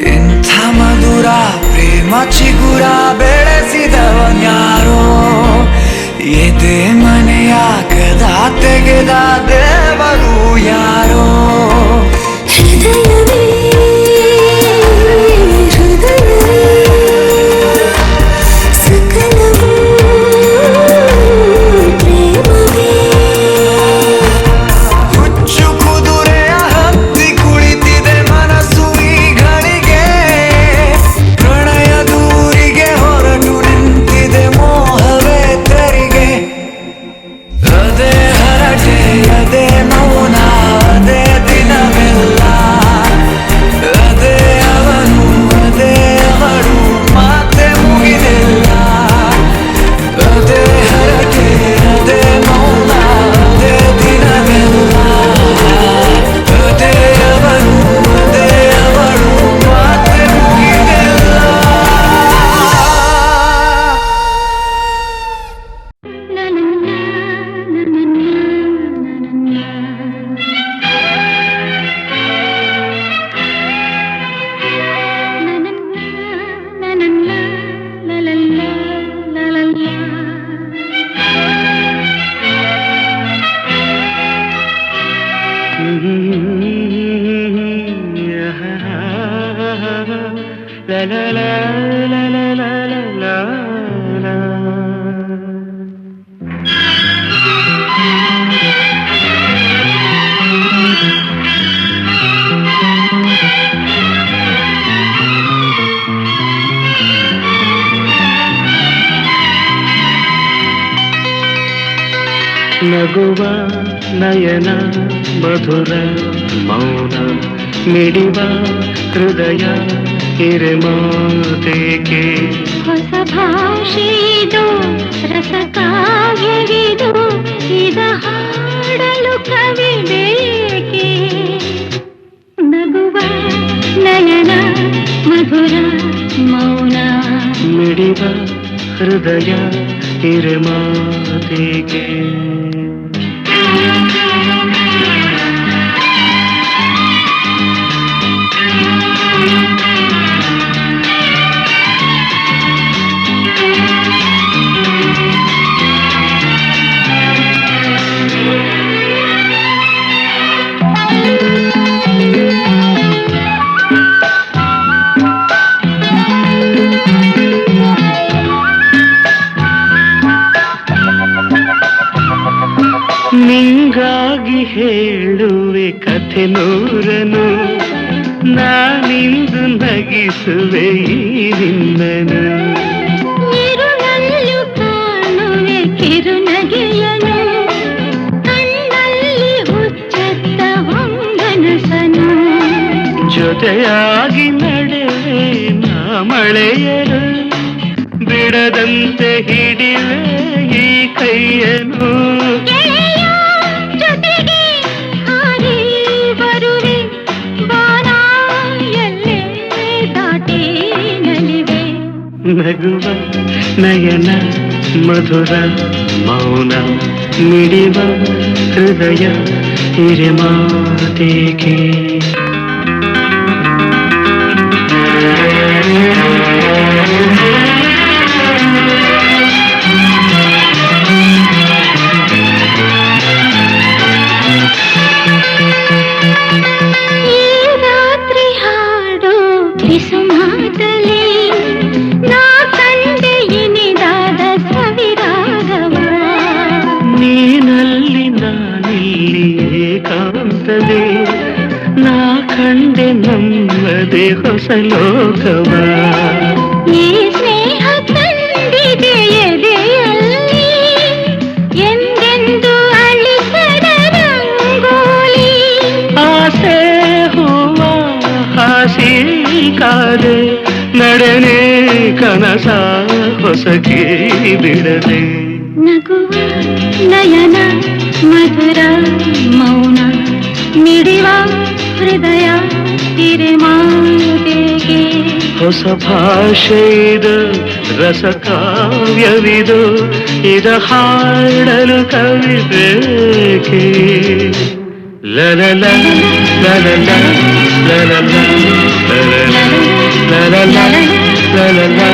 ಇಂಥ ಮಧುರ ಪ್ರೇಮ ಚಿಗುರ ಬೆಳೆಸಿದವನ್ಯಾರೋ ಎದೆ ಮನೆಯ ಕದ ತೆಗೆದ ದೇವರು ಯಾರೋ ಹೃದಯವೇ ಸಕಲವೂ ಪ್ರೇಮವೇ ಹುಚ್ಚು ಕುದುರೆಯ ಹತ್ತಿ ಕುಳಿತಿದೆ ಮನಸ್ಸು ಈಗಳಿಗೆ ಪ್ರಣಯ ದೂರಿಗೆ ಹೊರಟು ನಿಂತಿದೆ ಮೋಹವೇ ತೆರಿಗೆ ಅದೇ ಹರಟೆ ಅದೇ ಮೌನ ಅದೇ ದಿನವೆಲ್ಲ ಅದೇ ಅವನು ಅದೇ ಅವಳು ಮಾತೆ ಮುಗಿದಿಲ್ಲ ಅದೇ ಹರಟೆ ಅದೇ ಮೌನ ಅದೇ ದಿನವೆಲ್ಲ ಅದೇ ಅವನು ಅದೇ ಅವಳು ಮಾತೆ ಮುಗಿದಿಲ್ಲ ನಗುವ ನಯನ ಮಧುರ ಮೌನ ಮಿಡಿವ ಹೃದಯ ಹಿರಿಮಾತೆಗೆ ಹೊಸ ಭಾಷೆದು ರಸ ಕಾವ್ಯವಿದು ಇದ ಹಾಡಲು ಕವಿ ಬೇಕೆ ನಗುವ ನಯನ ಮಧುರ ಮೌನ ಮಿಡಿವ ಹೃದಯ ಹಿರಿಮಾತೆಗೆ ನಿಂಗಾಗಿ ಹೇಳುವೆ ಕಥೆ ನೂರನು ನಾನಿಂದು ನಗಿಸುವೆ ಈ ನಿನ್ನನು ಇರುಳಲ್ಲೂ ಕಾಣುವೆ ಕಿರುನಗೆಯನು ಕಣ್ಣಲ್ಲಿ ಹುಚ್ಚೆತ್ತ ಹೊಂಗನಸನು ಜೊತೆಯಾಗಿ ನಡೆವೆ ನಾ ಮಳೆಯರು ಬಿಡದಂತೆ ಹಿಡಿವೆ ಈ ಕೈಯನು ಗೆಳೆಯ ಜೊತೆಗೆ ಹಾರಿ ಬರುವೆ ಬಾನ ಎಲ್ಲೇ ದಾಟಿ ನಲಿವೆ ನಗುವ ನಯನ ಮಧುರ ಮೌನ ಮಿಡಿವ ಹೃದಯ ಹಿರಿಮಾತೆಗೆ ನಾ ಕಂಡೆ ನಮ್ಮದೇ ಹೊಸ ಲೋಕವ ಈ ಸ್ನೇಹ ತಂದಿದೆ ಎದೆಯಲ್ಲಿ ಎಂದೆಂದು ಅಳಿಸದ ರಂಗೋಲಿ ಆಸೆ ಹೂವ ಹಾಸಿ ಕಾದೆ ನಡೆನೆ ಕನಸ ಹೊಸಕಿ ಬಿಡದೆ ನಗುವ ನಯನ ಮಧುರ ಮೌನ ಮಿಡಿವ ಹೃದಯ ಹಿರಿಮಾತೆಗೆ ಹೊಸ ಭಾಷೆ ಇದು ರಸ ಕಾವ್ಯವಿದು ಇದ ಹಾಡಲು ಕವಿ ಬೇಕೆ ಲಲಲ ಲಲಲ ಲಲಲ ಲಲಲ la la la la la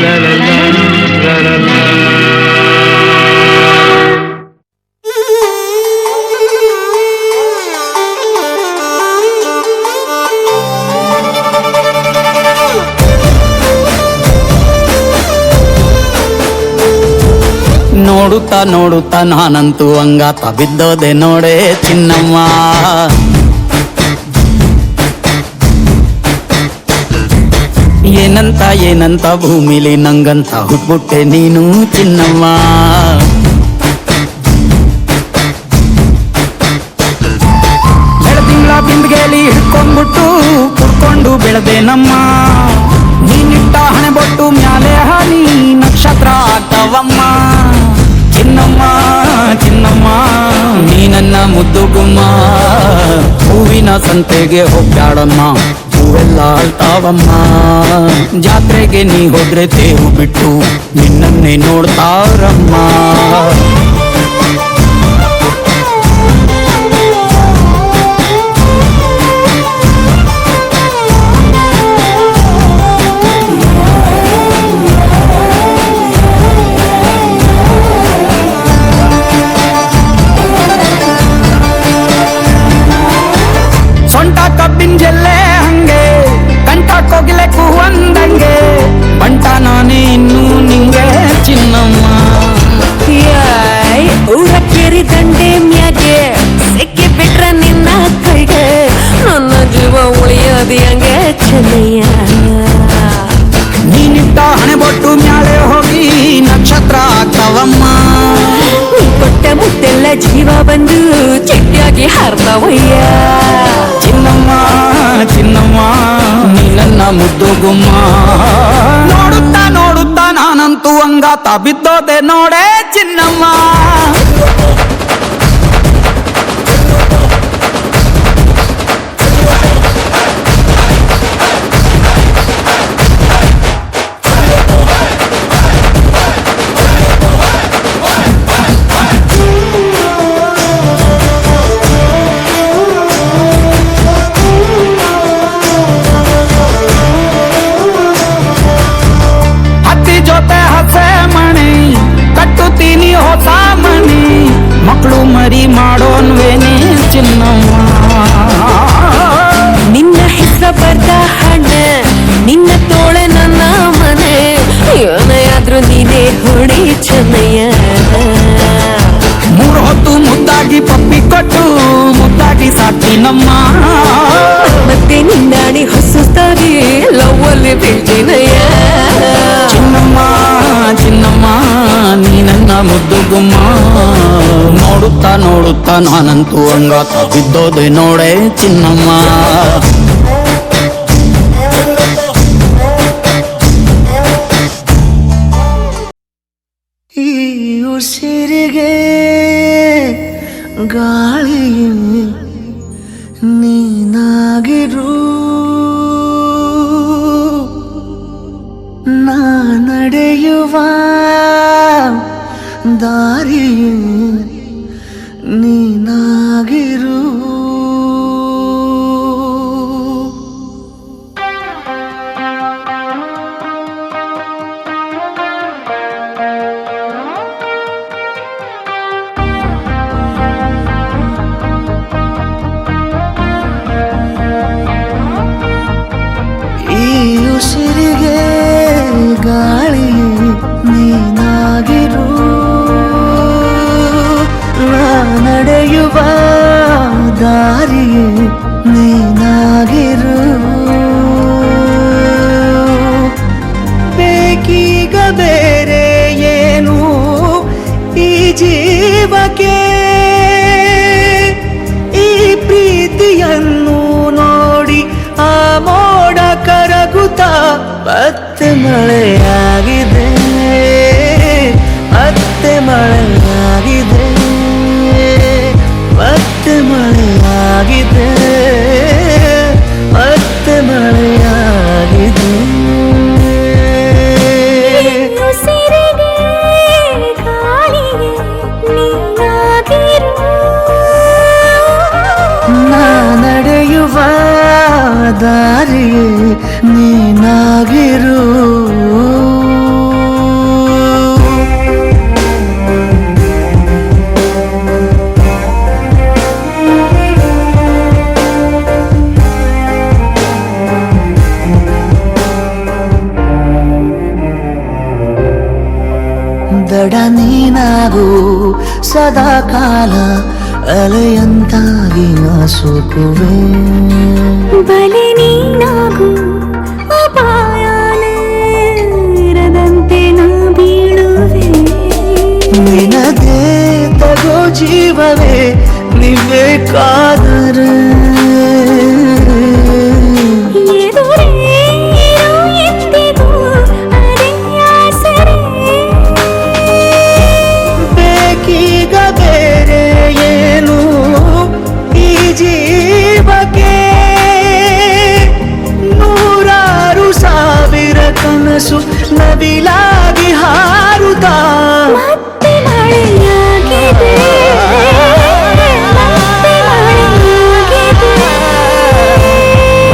la la la la. ನೋಡುತ್ತಾ ನೋಡುತ್ತಾ ನಾನಂತೂ ಅಂಗಾತ ಬಿದ್ದೋದೆ ನೋಡೆ ಚಿನ್ನಮ್ಮ. ಏನಂತ ಏನಂತ ಭೂಮಿಲಿ ನಂಗಂತ ಹುಟ್ಬಿಟ್ಟೆ ನೀನು ಚಿನ್ನಮ್ಮ. ಬೆಳದಿಂಗಳ ಬಿಂದಿಗೆಯಲ್ಲಿ ಹಿಡ್ಕೊಂಡ್ಬಿಟ್ಟು ಕುಡ್ಕೊಂಡು ಬೆಳೆದೆ ನಮ್ಮ. ನೀನಿಟ್ಟ ಹಣೆ ಬೊಟ್ಟು ಮ್ಯಾಲೆ ಹನಿ ನಕ್ಷತ್ರ ಆಗ್ತಾವಮ್ಮ. ಚಿನ್ನಮ್ಮ ಚಿನ್ನಮ್ಮ ನೀ ನನ್ನ ಮುದ್ದು ಗುಮ್ಮ. ಹೂವಿನ ಸಂತೆಗೆ ಹೋಗ್ಯಾಡಮ್ಮ, ಹೂವೆಲ್ಲ ಅಳ್ತಾವಮ್ಮ. ಜಾತ್ರೆಗೆ ನೀ ಹೋದ್ರೆ ತೇರು ಬಿಟ್ಟು ನಿನ್ನನ್ನೇ ನೋಡ್ತಾರಮ್ಮ. ಕಬ್ಬಿನ ಜಲ್ಲೆ ಹಂಗೆ ಕಂಠ ಕೋಗಿಲೆ ಕೂವಂದಂಗೆ ಬಂಟ ನಾನೇ ಇನ್ನು ನಿಂಗೆ ಚಿನ್ನಮ್ಮ. ಊರಕ್ಕೇರಿ ದಂಡೆ ಮ್ಯಾಗೆ ಸಿಕ್ಕಿ ಬಿಟ್ರ ನಿನ್ನ ಕೈಗೆ ನನ್ನ ಜೀವ ಉಳಿಯೋದು ಹಂಗೆ ಚೆನ್ನಯ್ಯ. ನೀನಿಟ್ಟ ಹಣೆ ಬೊಟ್ಟು ಮ್ಯಾಲೆ ಹೋಗಿ ನಕ್ಷತ್ರ ಆಗ್ತಾವಮ್ಮ. ನೀ ಕೊಟ್ಟ ಮುತ್ತೆಲ್ಲ ಜೀವ ಬಂದು ಚಿಟ್ಟಿಯಾಗಿ ಹಾರ್ತಾವಯ್ಯ. ಚಿನ್ನಮ್ಮ ಚಿನ್ನಮ್ಮ ನೀ ನನ್ನ ಮುದ್ದು ಗುಮ್ಮ. ನೋಡುತ್ತಾ ನೋಡುತ್ತಾ ನಾನಂತೂ ಅಂಗಾತ ಬಿದ್ದೋದೆ ನೋಡೆ ಚಿನ್ನಮ್ಮ. ಜೊತೆ ಹಸೆ ಮಣಿ ಕಟ್ಟುತ್ತೀನಿ ಹೊಸ ಮಣಿ, ಮಕ್ಕಳು ಮರಿ ಮಾಡೋನ್ವೇನೆ ಚಿನ್ನಮ್ಮ. ನಿನ್ನ ಹೆಸರ ಬರ್ದ ಹಣ ನಿನ್ನ ತೋಳೆ ನನ್ನ ಮನೆ, ಏನಾದ್ರೂ ನೀನೇ ಹೊಡಿ ಚೆನ್ನಯ್ಯ. ಮೂರು ಹೊತ್ತು ಮುದ್ದಾಗಿ ಪಪ್ಪಿ ಕೊಟ್ಟು ಮುದ್ದಾಗಿ ಸಾಕ್ತೀನಮ್ಮ. ಮತ್ತೆ ನಿನ್ನಾಡಿ ಹೊಸುತ್ತಾಗಿ ಲವ್ವಲ್ಲಿ ಬೀಳ್ತೀನಯ್ಯ. ಚಿನ್ನಮ್ಮ ಚಿನ್ನಮ್ಮ ನೀ ನನ್ನ ಮುದ್ದು ಗುಮ್ಮ. ನೋಡುತ್ತಾ ನೋಡುತ್ತಾ ನಾನಂತೂ ಅಂಗಾತ ಬಿದ್ದೋದೆ ನೋಡೆ ಚಿನ್ನಮ್ಮ. ಈ ಉಸಿರಿಗೆ ಗಾಳಿ ನೀನಾಗಿರು, ನಾ ನಡೆಯುವ ದಾರಿ ನೀನಾಗಿರು. ಉಸಿರಿಗೆ ಗಾಳಿ ನೀನಾಗಿರು, ನಾ ನಡೆಯುವ ದಾರಿ ನೀನಾಗಿರು. ಬೇಕೀಗ ಬೇರೆ ಏನು ಈ ಜೀವಕ್ಕೆ, ಈ ಪ್ರೀತಿಯನ್ನು ನೋಡಿ ಆ ಮೋಡ ಕರಗುತ್ತಾ ಮತ್ತೆ ಮಳೆಯಾಗಿದೆ, ಮತ್ತೆ ಮಳೆಯಾಗಿದೆ, ಮತ್ತೆ ಮಳೆಯಾಗಿದೆ, ಮತ್ತೆ ಮಳೆಯಾಗಿದೆ. ಉಸಿರಿಗೆ ಗಾಳಿಗೆ ನೀನಾಗಿರು, ನಾ ನಡೆಯುವ ದಾರಿ ನೀನಾಗಿರು. ತಡ ನೀನಾಗು ಸದಾ ಕಾಲ ಅಲೆಯಂತಾಗಿ ನಾ ಸೋಕುವೆ ಬಲೆ ನೀನಾಗು ಅಪಾಯದಂತೆ ನಾ ಬೀಳುವೆ ನಿನದೇ ತಗೋ ಜೀವವೇ ನೀವೇ ಕಾದರೆ ಎದುರೇ ಇರು ಎಂದಿಗೂ ಅದೇ ಆಸರೆ ಬೇಕೀಗ ಬೇರೆ ಏನು ಈ ಜೀವಕ್ಕೆ ನೂರಾರು ಸಾವಿರ ಕನಸು ನವಿಲಾಗಿ ಹಾರುತ್ತಾ ಮತ್ತೆ ಮಳೆಯಾಗಿದೆ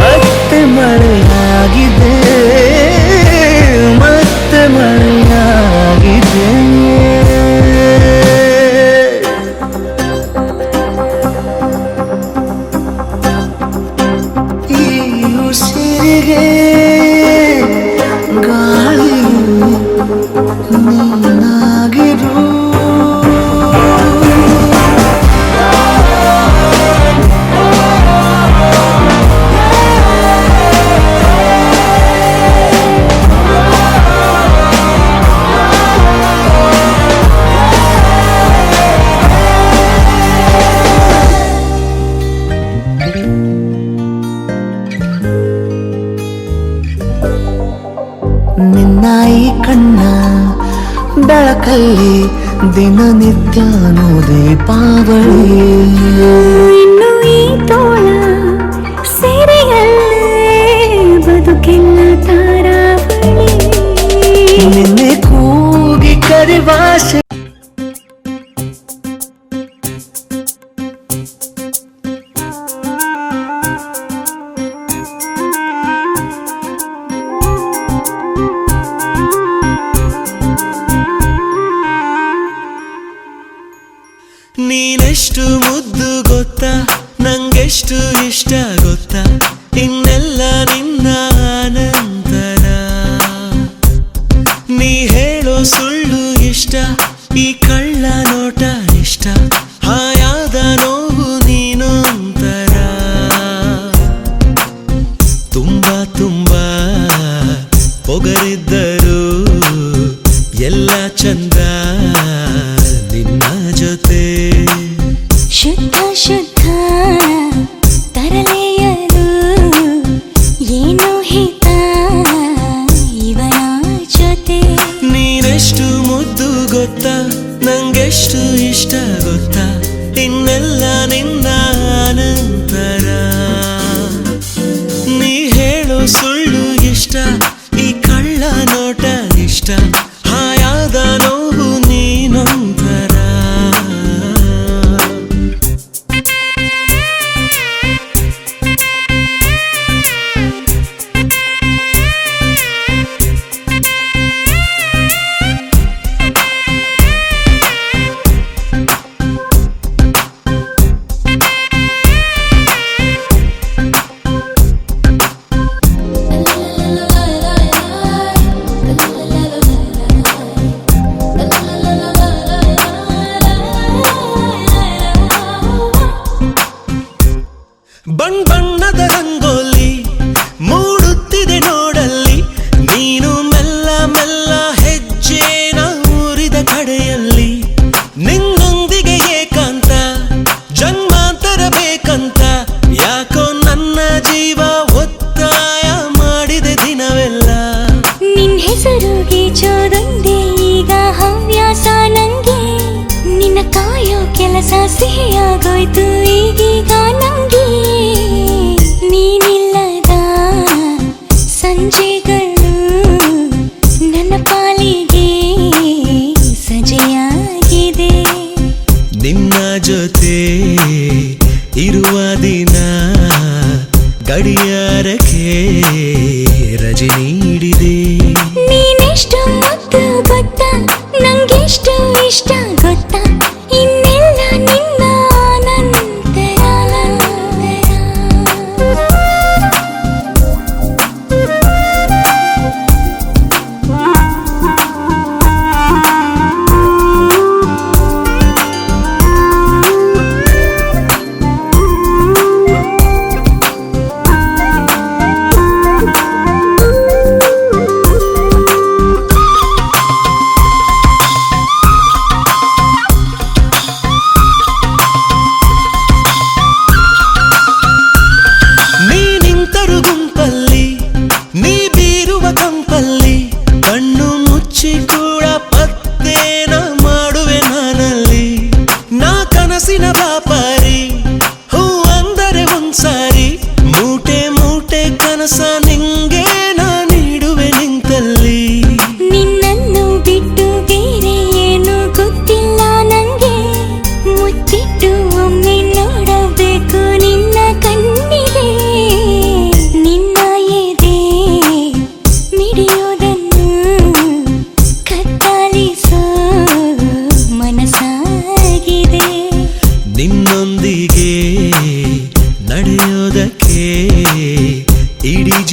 ಮತ್ತೆ ಮಳೆಯಾಗಿದೆ ಮತ್ತೆ ಮಳೆಯಾಗಿದೆ ಈ ಉಸಿರಿಗೆ ಗಾಳಿ ನೀನಾಗಿರು ನಿನ್ನ ಈ ಕಣ್ಣ ಬೆಳಕಲ್ಲಿ ದಿನನಿತ್ಯನೂ ದೀಪಾವಳಿ ಇನ್ನು ಈ ತೋಳ ಸೆರೆಯಲ್ಲೇ ಬದುಕೆಲ್ಲ ತಾರಾವಳಿ ನಿನ್ನೆ ಕೂಗಿ ಕರಿವಾಸೆ ನೀನೆಷ್ಟು ಮುದ್ದು ಗೊತ್ತಾ ನಂಗೆಷ್ಟು ಇಷ್ಟ ಗೊತ್ತಾ ಇನ್ನೆಲ್ಲ ನಿನ್ನ ಅನಂತರ ನೀ ಹೇಳೋ ಸುಳ್ಳು ಇಷ್ಟ ಈ ಕಳ್ಳ ನೋಟ ಇಷ್ಟ ಹಾಯಾದ ನೋವು ನೀನೊಂತರ ತುಂಬಾ ತುಂಬಾ ಪೊಗರಿದ್ದರು ಎಲ್ಲ ಚಂದ ನಿನ್ನ ಜೊತೆ ಶುದ್ಧ ಶುದ್ಧ ತರಲೆಯಲು ಏನು ಹಿತ ಇವನ ಜೊತೆ ನೀನೆಷ್ಟು ಮುದ್ದು ಗೊತ್ತಾ ನಂಗೆಷ್ಟು ಇಷ್ಟ ಗೊತ್ತಾ ಇನ್ನೆಲ್ಲ ನಿನ್ನ ಅನಂತರ ನೀ ಹೇಳೋ ಸುಳ್ಳು ಇಷ್ಟ ಈ ಕಳ್ಳ ನೋಟ ಇಷ್ಟ ಹಾಯಾದ ನೋವು ನೀನೊಂತರ ಬಣ್ಣದ ರಂಗೋಲಿ ಮೂಡುತ್ತಿದೆ ನೋಡಲ್ಲಿ ನೀನು ಮೆಲ್ಲ ಮೆಲ್ಲ ಹೆಜ್ಜೆನ ಊರಿದ ಕಡೆಯಲ್ಲಿ ನಿನ್ನೊಂದಿಗೆ ಏಕಾಂತ ಜನ್ಮಾಂತರ ಬೇಕಂತ ಯಾಕೋ ನನ್ನ ಜೀವ ಒತ್ತಾಯ ಮಾಡಿದೆ ದಿನವೆಲ್ಲ ನಿನ್ ಹೆಸರುಗೆ ಚೋದೊಂದೇ ಈಗ ಹವ್ಯಾಸ ನಂಗೆ ನಿನ್ನ ಕಾಯೋ ಕೆಲಸ ಸಿಹಿಯಾಗೋಯ್ತು ಈಗೀಗ ನಂಗೆ ನೀನಿಲ್ಲದ ಸಂಜೆಗಳು ನನ್ನ ಪಾಲಿಗೆ ಸಜೆಯಾಗಿದೆ ನಿನ್ನ ಜೊತೆ ಇರುವ ದಿನ ಗಡಿಯಾರಕ್ಕೆ ರಜೆ ನೀಡಿದೆ ನೀನೆಷ್ಟು ಮುದ್ದು ಗೊತ್ತಾ ನಂಗೆಷ್ಟು ಇಷ್ಟ ಗೊತ್ತಾ ಇನ್ನೆಲ್ಲ ನಿನ್ನ ಅನಂತರ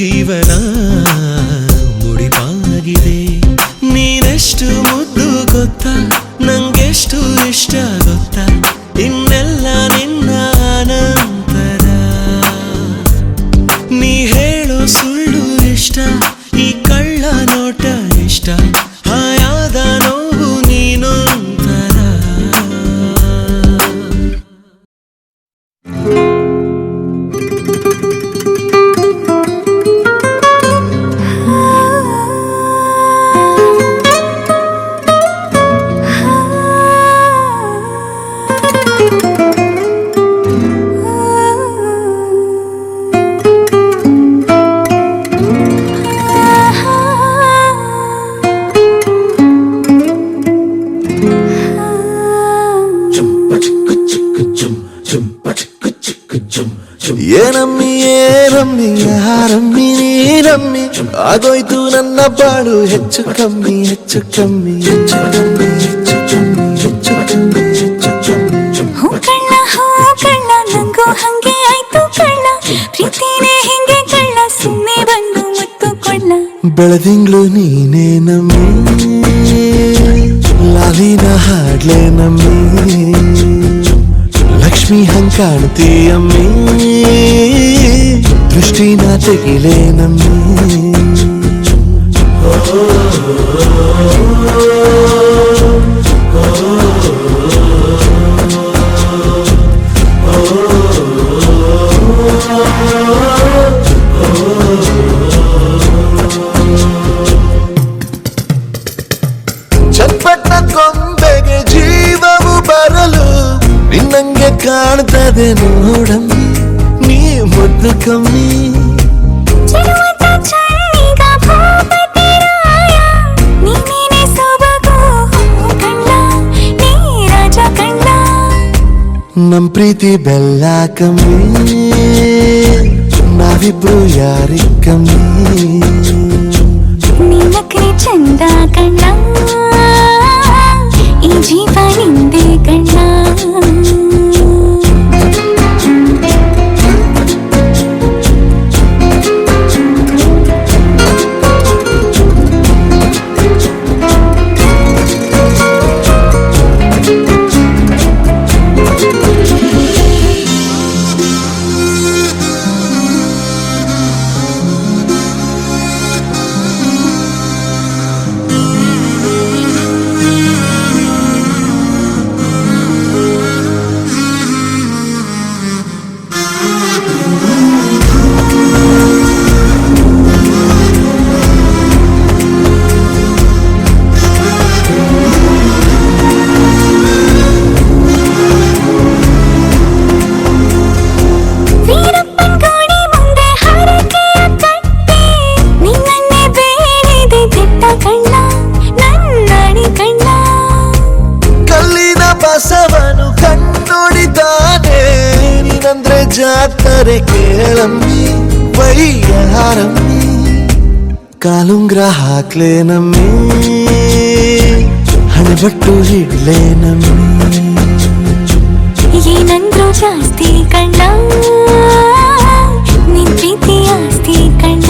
ಜೀವನ ಮುಡಿಪಾಗಿದೆ. ನೀನೆಷ್ಟು ಮುದ್ದು ಗೊತ್ತಾ, ನಂಗೆಷ್ಟು ಇಷ್ಟ ಗೊತ್ತಾ, ಇನ್ನೆಲ್ಲ ನಿನ್ನ ಅನಂತರ. ನೀ ಹೇಳೋ ಸುಳ್ಳು ಇಷ್ಟ, ಈ ಕಳ್ಳ ನೋಟ ಇಷ್ಟ, ಹಾಯಾದ ನೋವು ನೀನೊಂತರ. ಏನಮ್ಮಿ ಏನಮ್ಮಿ ಯಾರಮ್ಮಿ ನೀನಮ್ಮಿ, ಆಗೋಯ್ತು ನನ್ನ ಬಾಳು ಹೆಚ್ಚು ಕಮ್ಮಿ ಹೆಚ್ಚು ಕಮ್ಮಿ ಹೆಚ್ಚು ಕಮ್ಮಿ ಹೆಚ್ಚು ಕಮ್ಮಿ ಹೆಚ್ಚು ಕಮ್ಮಿ ಹೆಚ್ಚು ಕಮ್ಮಿ. ಹೂ ಕಳ್ಳ ನಂಗೂ ಹಂಗೆ ಆಯ್ತು ಕಳ್ಳ, ಪ್ರೀತಿನೇ ಹಿಂಗೆ ಕಳ್ಳ, ಸುಮ್ಮನೆ ಬಂದು ಮುತ್ತು ಕೊಳ್ಳ. ಬೆಳದಿಂಗ್ಳು ನೀನೇ ನಮ್ಮಿ, ಲಾಲಿನ ಹಾಡ್ಲೆ ನಮ್ಮಿ, ಲಕ್ಷ್ಮಿ ಹಂಗ್ ಕಾಣ್ತೀಯಮ್ಮಿ, ದೃಷ್ಟಿನ ತೆಗಿಲೆ ನಮ್ಮಿ. ಚಟ್ಪಟ್ಟ ಕೊಂಬೆಗೆ ಜೀವವು ಬರಲು ನಿನ್ನಂಗೆ ಕಾಣ್ತದೆ ನೋಡಮ್ಮಿ, ನೀ ಮುದ್ದು ಕಮ್ಮಿ. ನಮ್ ಪ್ರೀತಿ ಬೆಲ್ಲ ಕಮ್ಮಿ, ನಾವಿಬ್ರು ಯಾರಿ ಕಮ್ಮಿ. ನೀನಕ್ರೆ ಚಂದ ಕಣ್ಣ, ಈ ಜೀವ ನಿಂದೆ ಕಣ್ಣ. ಬಸವನು ಕಣ್ಣೊಡಿದಾನೆ, ನೀನಂದ್ರೆ ಜಾತ್ರೆ ಕೇಳಮ್ಮಿ, ವೈಯಾರಮ್ಮಿ. ಕಾಲುಂಗ್ರ ಹಾಕ್ಲೆ ನಮ್ಮಿ, ಹಣೆಬಟ್ಟು ಹಿಡ್ಲೆ ನಮ್ಮಿ. ಏನಂದ್ರು ಜಾಸ್ತಿ ಕಣ್ಣ, ನಿನ್ ಪ್ರೀತಿ ಆಸ್ತಿ ಕಣ್ಣ.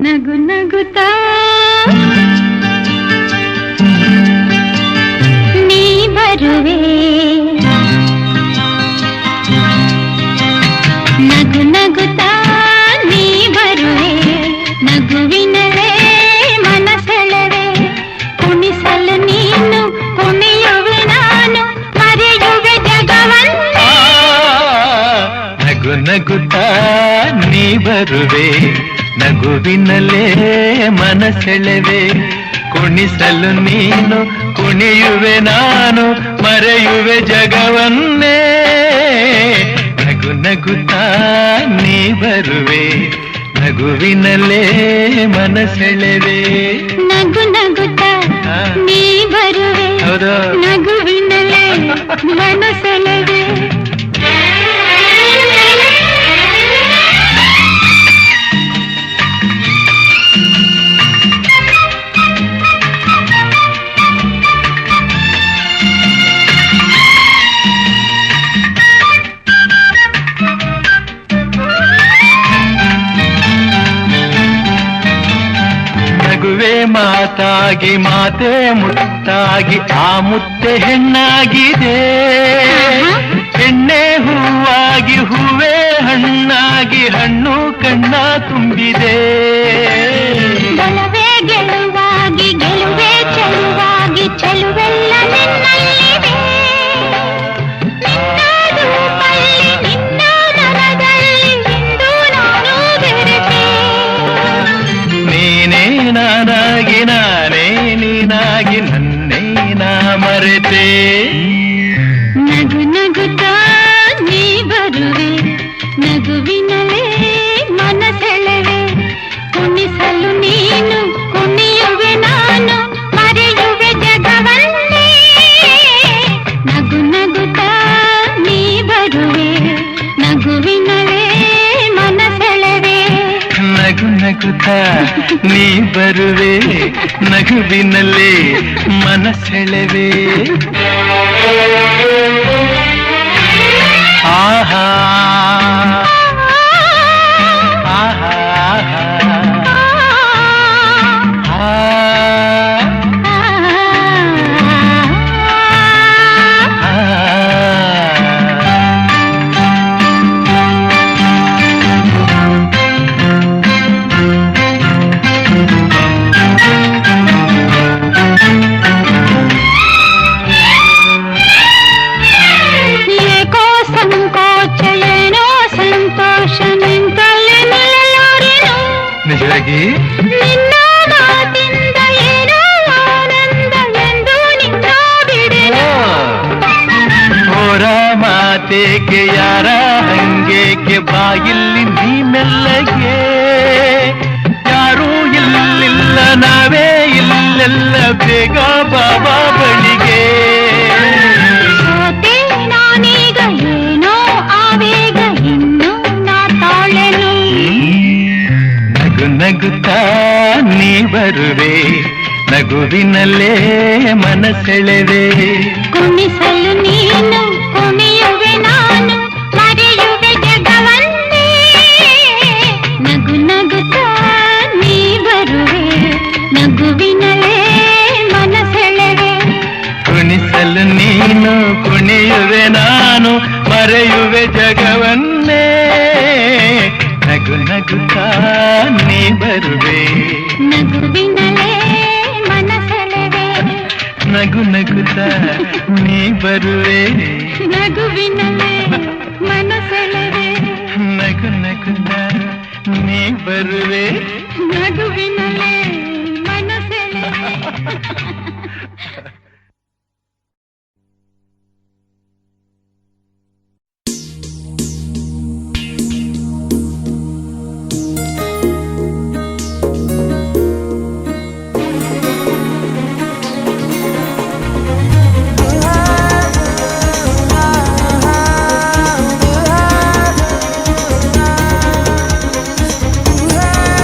ನಗು ನಗುತ್ತಾ ನೀ ಬರುವೆ, ನಗು ನಗುತ್ತಾ ನೀ ಬರುವೆ, ನಗುವಿನಲೇ ಮನಸೆಳೆವೆ, ಕುಣಿಸಲು ನೀನು ಕುಣಿಯುವೆ ನಾನು, ಮರೆಯುವೆ ಜಗವನ್ನೇ. ನಗು ನಗುತ್ತಾ ನೀ ಬರುವೆ, ನಗುವಿನಲ್ಲೇ ಮನಸೆಳೆವೆ, ಕುಣಿಸಲು ನೀನು ಕುಣಿಯುವೆ ನಾನು, ಮರೆಯುವೆ ಜಗವನ್ನೇ. ನಗು ನಗುತ್ತಾ ನೀ ಬರುವೆ, ನಗುವಿನಲ್ಲೇ ಮನಸೆಳೆವೆ. ನಗು ನಗುತ್ತಾ ನೀ ಬರುವೆ, ಹೌದು, ನಗುವಿನಲ್ಲೇ ಮನಸೆಳೆವೆ ನಗುವೆ ಮಾತಾಗಿ ಮಾತೆ ಮುತ್ತಾಗಿ ಆ ಮುತ್ತೆ ಹೆಣ್ಣಾಗಿದೆ ಹೆಣ್ಣೆ ಹೂವಾಗಿ ಹೂವೇ ಹಣ್ಣಾಗಿ ಹಣ್ಣು ಕಣ್ಣ ತುಂಬಿದೆ ಬಲವೇ ಗೆಲುವಾಗಿ ಗೆಲುವೆ ಚೆಲುವಾಗಿ ಚೆಲುವೆಲ್ಲ ನಿನ್ನಲ್ಲಿದೆ ನಿನ್ನ ರೂಪಲ್ಲಿ ನಿನ್ನ ಮನದಲ್ಲಿ ಇಂದು ನಾನು ಬೆರೆತೆ ನೀನೇ ನಾನಾಗಿ ನಾನೇ ನೀನಾಗಿ ನನ್ನೇ ನಾ ಮರೆತೆ ನಗು ನಗುತ್ತಾ ನೀ ಬರುವೆ ನಗುವಿನಲೇ ಮನಸೆಳೆವೆ ಕುಣಿಸಲು ನೀನು ಕುಣಿಯುವೆ ನಾನು ಮರೆಯುವೆ ಜಗವನ್ನೇ ನಗು ನಗುತ್ತಾ ನೀ ಬರುವೆ ನಗುವಿನಲೇ ಮನಸೆಳೆವೆ ನಗು ನಗುತ್ತಾ ನೀ ಬರುವೆ ನಗುವಿನಲ್ಲೇ ಮನಸೆಳೆವೆ ಆಹಾ ಆಹಾ ಏಕೋ ಸಂಕೋಚ ಏನೋ ಸಂತೋಷ ನಿಂತಲ್ಲಿ ನಿಲ್ಲಲಾರೆನು ನಿಜವಾಗಿ ನಿನ್ನ ಮಾತಿಂದ ಏನೋ ಆನಂದ ಎಂದು ನಿನ್ನ ಬಿಡೆನು ಹೋರ ಮಾತೇಕೆ ಯಾರ ಹಂಗೇಕೆ ಬಾಯಿಲ್ಲಿ ನೀ ಮೆಲ್ಲಗೆ ಯಾರೂ ಇಲ್ಲಿಲ್ಲ ನಾವೇ ಇಲ್ಲೆಲ್ಲ ಬೇಗ ಬಾಬಾ ಬಳಿಗೆ ಸೋತೆ ನಾನೀಗ ಏನೋ ಆವೇಗ ಇನ್ನು ನಾ ತಾಳೆನು ನಗು ನಗುತ್ತಾ ನೀ ಬರುವೆ ನಗುವಿನಲ್ಲೇ ಮನಸೆಳೆವೆ ಕುಣಿಸಲು ನೀನು ಕುಣಿಯುವೆ ನಾನು ಮರೆಯುವೆ ಜಗವನ್ನೇ ನಗು ನಗುತ್ತಾ ನೀ ಬರುವೆ ನಗುವಿನಲೇ ಮನಸೆಳೆವೆ ಕುಣಿಸಲು ನೀನು ಕುಣಿಯುವೆ ನಾನು ಮರೆಯುವೆ ಜಗವನ್ನೇ ನಗು ನಗುತ್ತಾ ನೀ ಬರುವೆ ನಗುವಿನಲೇ ಮನಸೆಳೆವೆ ನಗು ನಗುತ್ತಾ ನೀ ಬರುವೆ ನಗುವಿನಲೇ ಮನಸೆಳೆವೆ ನಗು ನಗುತ್ತಾ ನೀ ಬರುವೆ ನಗುವಿನಲೇ ಮನಸೆಳೆವೆ Ah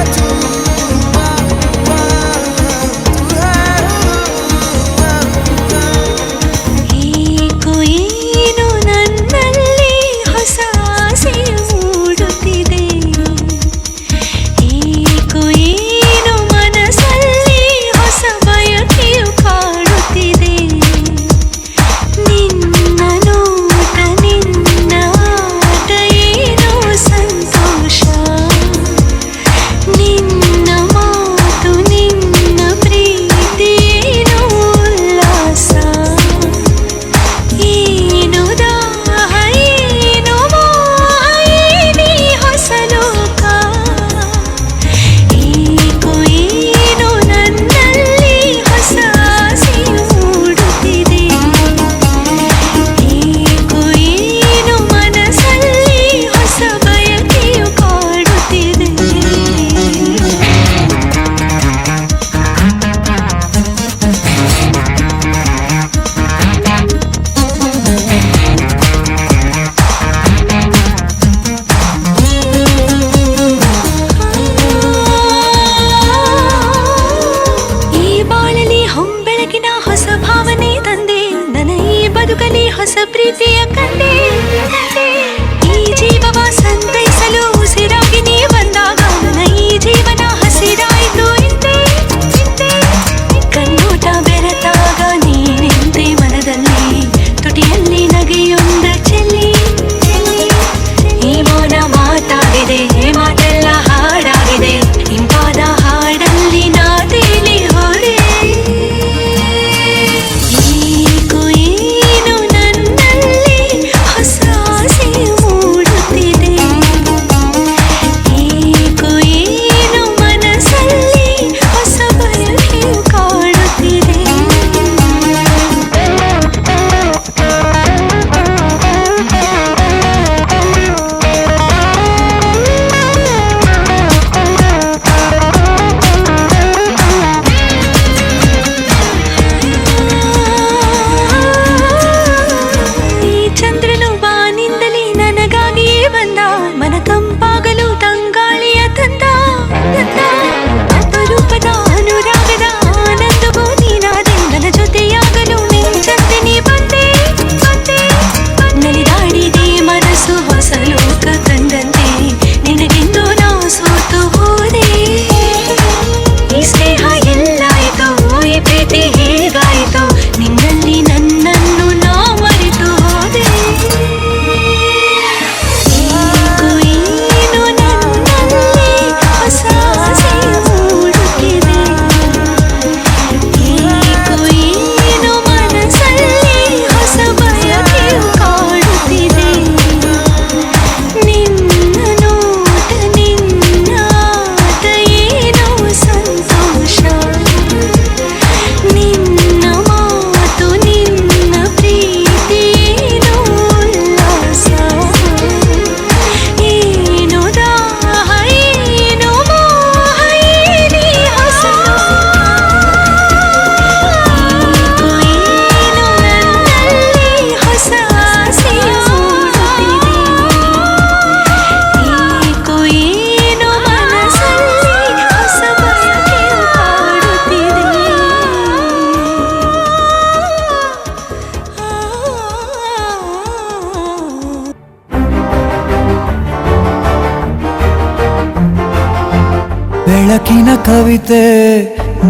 ಬೆಳಕಿನ ಕವಿತೆ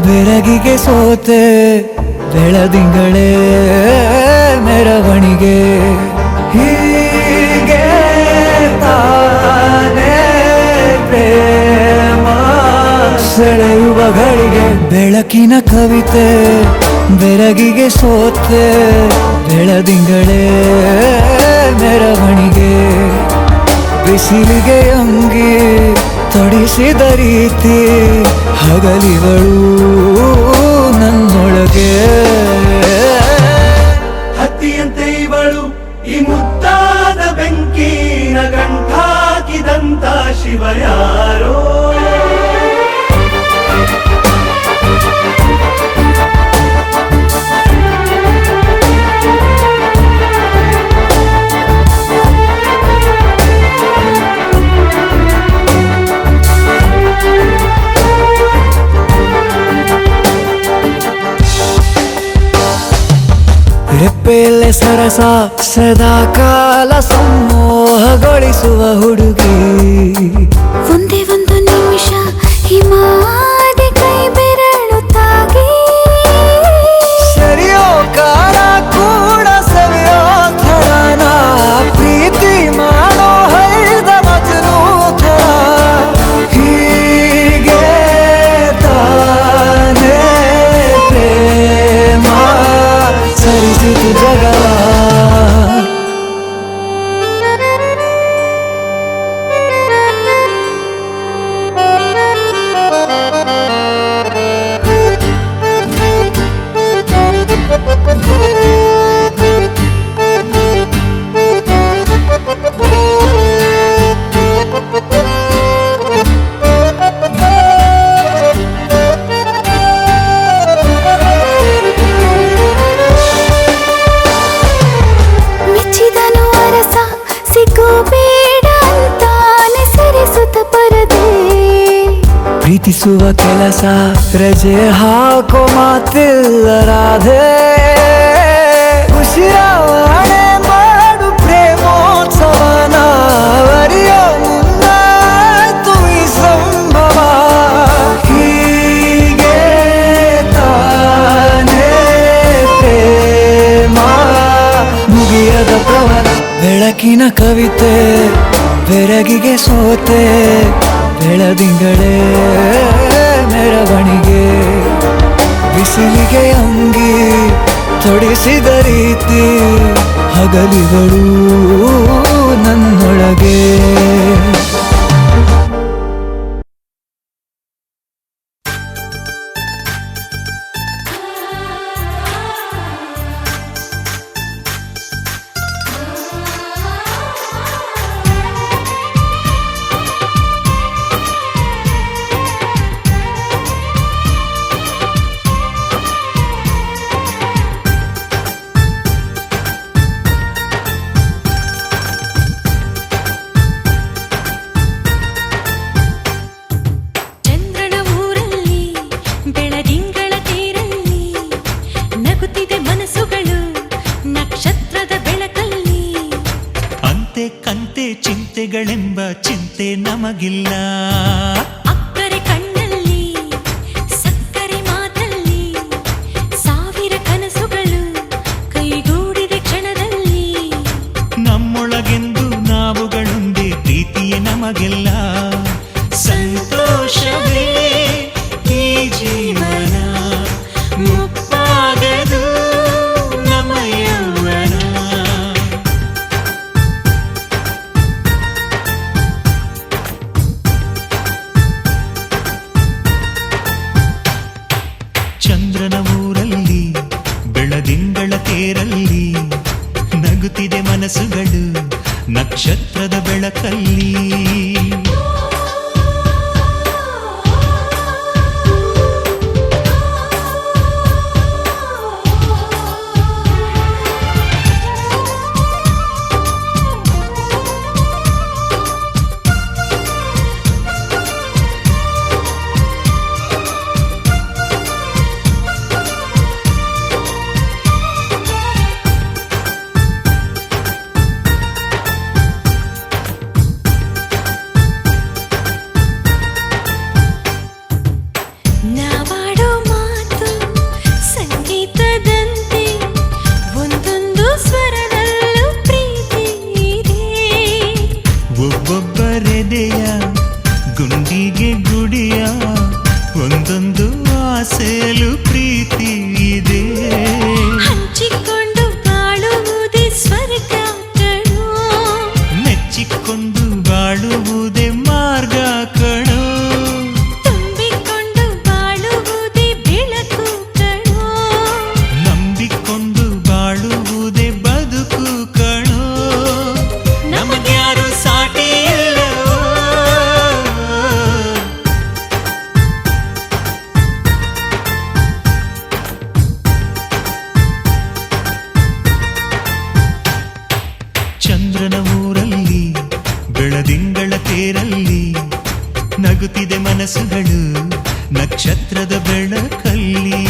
ಬೆಳಗಿಗೆ ಸೋತೆ ಬೆಳದಿಂಗಳೇ ಮೆರವಣಿಗೆ ಹೀಗೆ ತಾನೇ ಪ್ರೇಮ ಸೆಳೆಯುವ ಗಳಿಗೆ ಬೆಳಕಿನ ಕವಿತೆ ಬೆಳಗಿಗೆ ಸೋತೆ ಬೆಳದಿಂಗಳೇ ಮೆರವಣಿಗೆ ಬಿಸಿಲಿಗೆ ಅಂಗಿ ತೊಡಿಸಿದ ರೀತಿ ಹಗಲಿಗಳು ನನ್ನೊಳಗೆ ಹತ್ತಿಯಂತೆ ಇವಳು ಈ ಮುದ್ದಾದ ಬೆಂಕಿನ ಗಂಟಾಕಿದಂತ ಶಿವ ಯಾರೋ ರೆಪ್ಪೆಯಲ್ಲೇ ಸರಸ ಸದಾ ಕಾಲ ಸಂಮೋಹಗೊಳಿಸುವ ಹುಡುಗಿ ಒಂದೇ ಒಂದು ನಿಮಿಷ ಹಿಮಾದಿ ಕೈ ಬೆರಳು ತಾಗಿ ಸರಿಯೋ ಕಾಲ ಕೂಡ ಸವಿಯೋ ಥರನ ಪ್ರೀತಿ ಮಾಡೋ ಹೈದ ಮಜನು ಥರ ಹೀಗೆ ತಾನೇ ಪ್ರೇಮ ಸರಿಸಿತು ಜಗವ ಮೆಚ್ಚಿದನು ಅರಸ ಸಿಗೋ ಬೇಡ ಅಂತಾನೆ ಸರಿಸುತ್ತ ಪರದೆ ಪ್ರೀತಿಸುವ ಕೆಲಸ ರಜೆ ಹಾಕೋ ಮಾತಿಲ್ಲ ರಾಧೆ ಉಸಿರಾವಣೆ ಮಾಡು ಪ್ರೇಮೋತ್ಸವನ ಅರಿಯೋ ಮುಂದಾಯ್ತು ಈ ಸಂಭವ ಹೀಗೆ ತಾನೇ ಪ್ರೇಮ ಮುಗಿಯದ ಪ್ರವರ ಬೆಳಕಿನ ಕವಿತೆ ಬೆರಗಿಗೆ ಸೋತೆ ಬೆಳದಿಂಗಳೇ ಮೆರವಣಿಗೆ ಬಿಸಿಲಿಗೆ ಅಂಗಿ ತೊಡಿಸಿದ ರೀತಿ ಹಗಲಿಗಳು ನನ್ನೊಳಗೆ ಚಂದ್ರನ ಊರಲ್ಲಿ ಬೆಳದಿಂಗಳ ತೇರಲ್ಲಿ ನಗುತ್ತಿದೆ ಮನಸ್ಸುಗಳು ನಕ್ಷತ್ರದ ಬೆಳಕಲ್ಲಿ ಅಂತೆ ಕಂತೆ ಚಿಂತೆಗಳೆಂಬ ಚಿಂತೆ ನಮಗಿಲ್ಲ ಅಕ್ಕರೆ ಕಣ್ಣಲ್ಲಿ ಸಕ್ಕರೆ ಮಾತಲ್ಲಿ ಸಾವಿರ ಕನಸುಗಳು ಕೈಗೂಡಿದ ಕ್ಷಣದಲ್ಲಿ ನಮ್ಮೊಳಗೆಂದು ನಾವುಗಳೊಂದೇ ಪ್ರೀತಿಯೇ ನಮಗೆಲ್ಲ ಸಂತೋಷವೇ ಈ ಜೀವನ ಮುಪ್ಪಾಗದು ನಮ್ಮ ಯೌವನ ಚಂದ್ರನ ಊರಲ್ಲಿ ಬೆಳದಿಂಗಳ ತೇರಲ್ಲಿ ನಗುತ್ತಿದೆ ಮನಸ್ಸುಗಳು ನಕ್ಷತ್ರದ ಬೆಳಕಲ್ಲಿ ಒಬ್ಬೊಬ್ಬರೆದೆಯ ಗುಂಡಿಗೆ ಗುಡಿಯ ಒಂದೊಂದು ಆಸೆಲು ಪ್ರೀತಿ ಇದೆ. ಹಂಚಿಕೊಂಡು ಬಾಳುವುದೇ ಸ್ವರ್ಗ ಕಣೋ, ಮೆಚ್ಚಿಕೊಂಡು ಬಾಳುವುದೇ ಮಾರ್ಗ ಕಣೋ, ತುಂಬಿಕೊಂಡು ಬಾಳುವುದೇ ಬೆಳಕು ಕಣೋ, ನಂಬಿಕೊಂಡು ಬಾಳುವುದೇ ಬದುಕು ಕಣೋ. ನಮಗ್ಯಾರು ಸಾಟಿ ಇಲ್ಲವೋ? ಚಂದ್ರನ ಊರಲ್ಲಿ ಬೆಳದಿಂಗಳ ತೇರಲ್ಲಿ ನಗುತ್ತಿದೆ ಮನಸ್ಸುಗಳು ನಕ್ಷತ್ರದ ಬೆಳಕಲ್ಲಿ.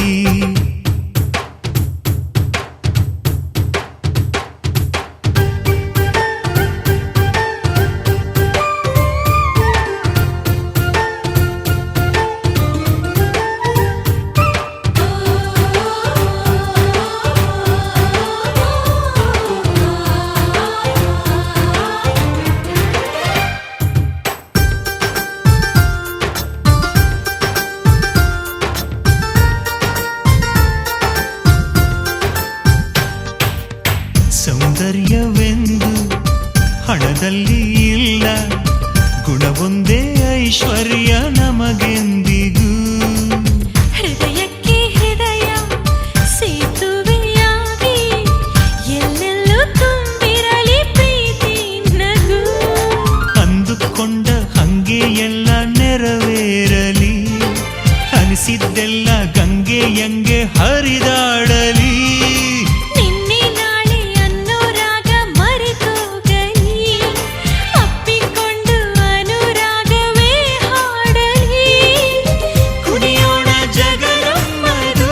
ಸೌಂದರ್ಯವೆಂದು ಹಣದಲ್ಲಿ ಇಲ್ಲ, ಗುಣವೊಂದೇ ಐಶ್ವರ್ಯ ನಮಗೆಂದಿಗೂ. ಹೃದಯಕ್ಕೆ ಹೃದಯ ಸೇತುವೆಯಾಗಿ ಎಲ್ಲೆಲ್ಲೂ ತುಂಬಿರಲಿ ಪ್ರೀತಿ ನಗು. ಅಂದುಕೊಂಡ ಹಂಗೆ ಎಲ್ಲ ನೆರವೇರಲಿ, ಅನಿಸಿದ್ದೆಲ್ಲ ಗಂಗೆಯಂಗೆ ಹರಿದಾಡಲಿ. ನಿನ್ನೆ ನಾಳೆ ಅನ್ನೋ ರಾಗ ಮರೆತೋಗಲಿ, ಅಪ್ಪಿಕೊಂಡು ಅನುರಾಗವೇ ಹಾಡಲಿ. ಕುಣಿಯೋಣ ಜಗನಮ್ಮದು.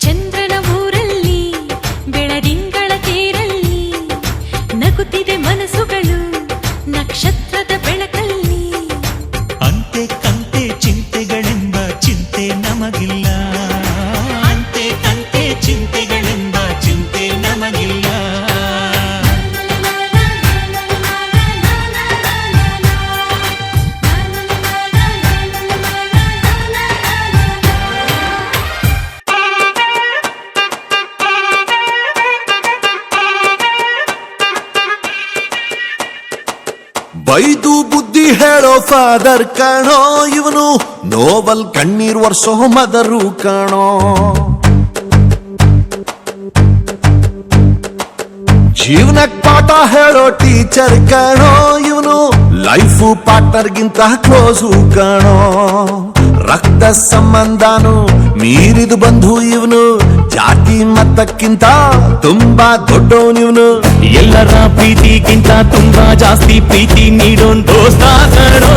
ಚಂದ್ರನ ಊರಲ್ಲಿ ಬೆಳದಿಂಗಳ ತೇರಲ್ಲಿ ನಗುತ್ತಿದೆ ಮನಸ್ಸುಗಳು ನಕ್ಷತ್ರದ ಬೆಳಕಲ್ಲಿ. ಅಂತೆ ಕಂತೆ ಚಿಂತೆಗಳೆಂಬ ಚಿಂತೆ ನಮಗಿಲ್ಲ, ಅಂತೆ ಕಂತೆ ಚಿಂತೆಗಳೆಂಬ ಚಿಂತೆ ನಮಗಿಲ್ಲ. ಬೈದು ಬುದ್ಧಿ ಹೇಳೋ ಫಾದರ್ ಕಣೋ ಇವನು, ನೋವಲ್ ಕಣ್ಣೀರ್ ವರ್ಷೋ ಮದರು ಕಣೋ. ಜೀವನಕ್ ಪಾಠ ಹೇಳೋ ಟೀಚರ್ ಕಣೋ ಇವನು, ಲೈಫು ಪಾರ್ಟ್ನರ್ಗಿಂತ ಕ್ಲೋಸು ಕಣೋ. ರಕ್ತ ಸಂಬಂಧನು ಮೀರಿದು ಬಂಧು ಇವನು, ಜಾತಿ ಮತಕ್ಕಿಂತ ತುಂಬಾ ದೊಡ್ಡವನಿವನು. ಎಲ್ಲರ ಪ್ರೀತಿಗಿಂತ ತುಂಬಾ ಜಾಸ್ತಿ ಪ್ರೀತಿ ನೀಡೋನ್ ದೋಸ್ತ ಕಣೋ.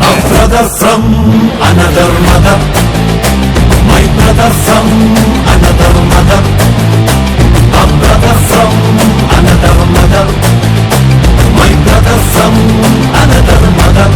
A brother from another mother, my brother from another mother, a brother from another mother, my brother from another mother.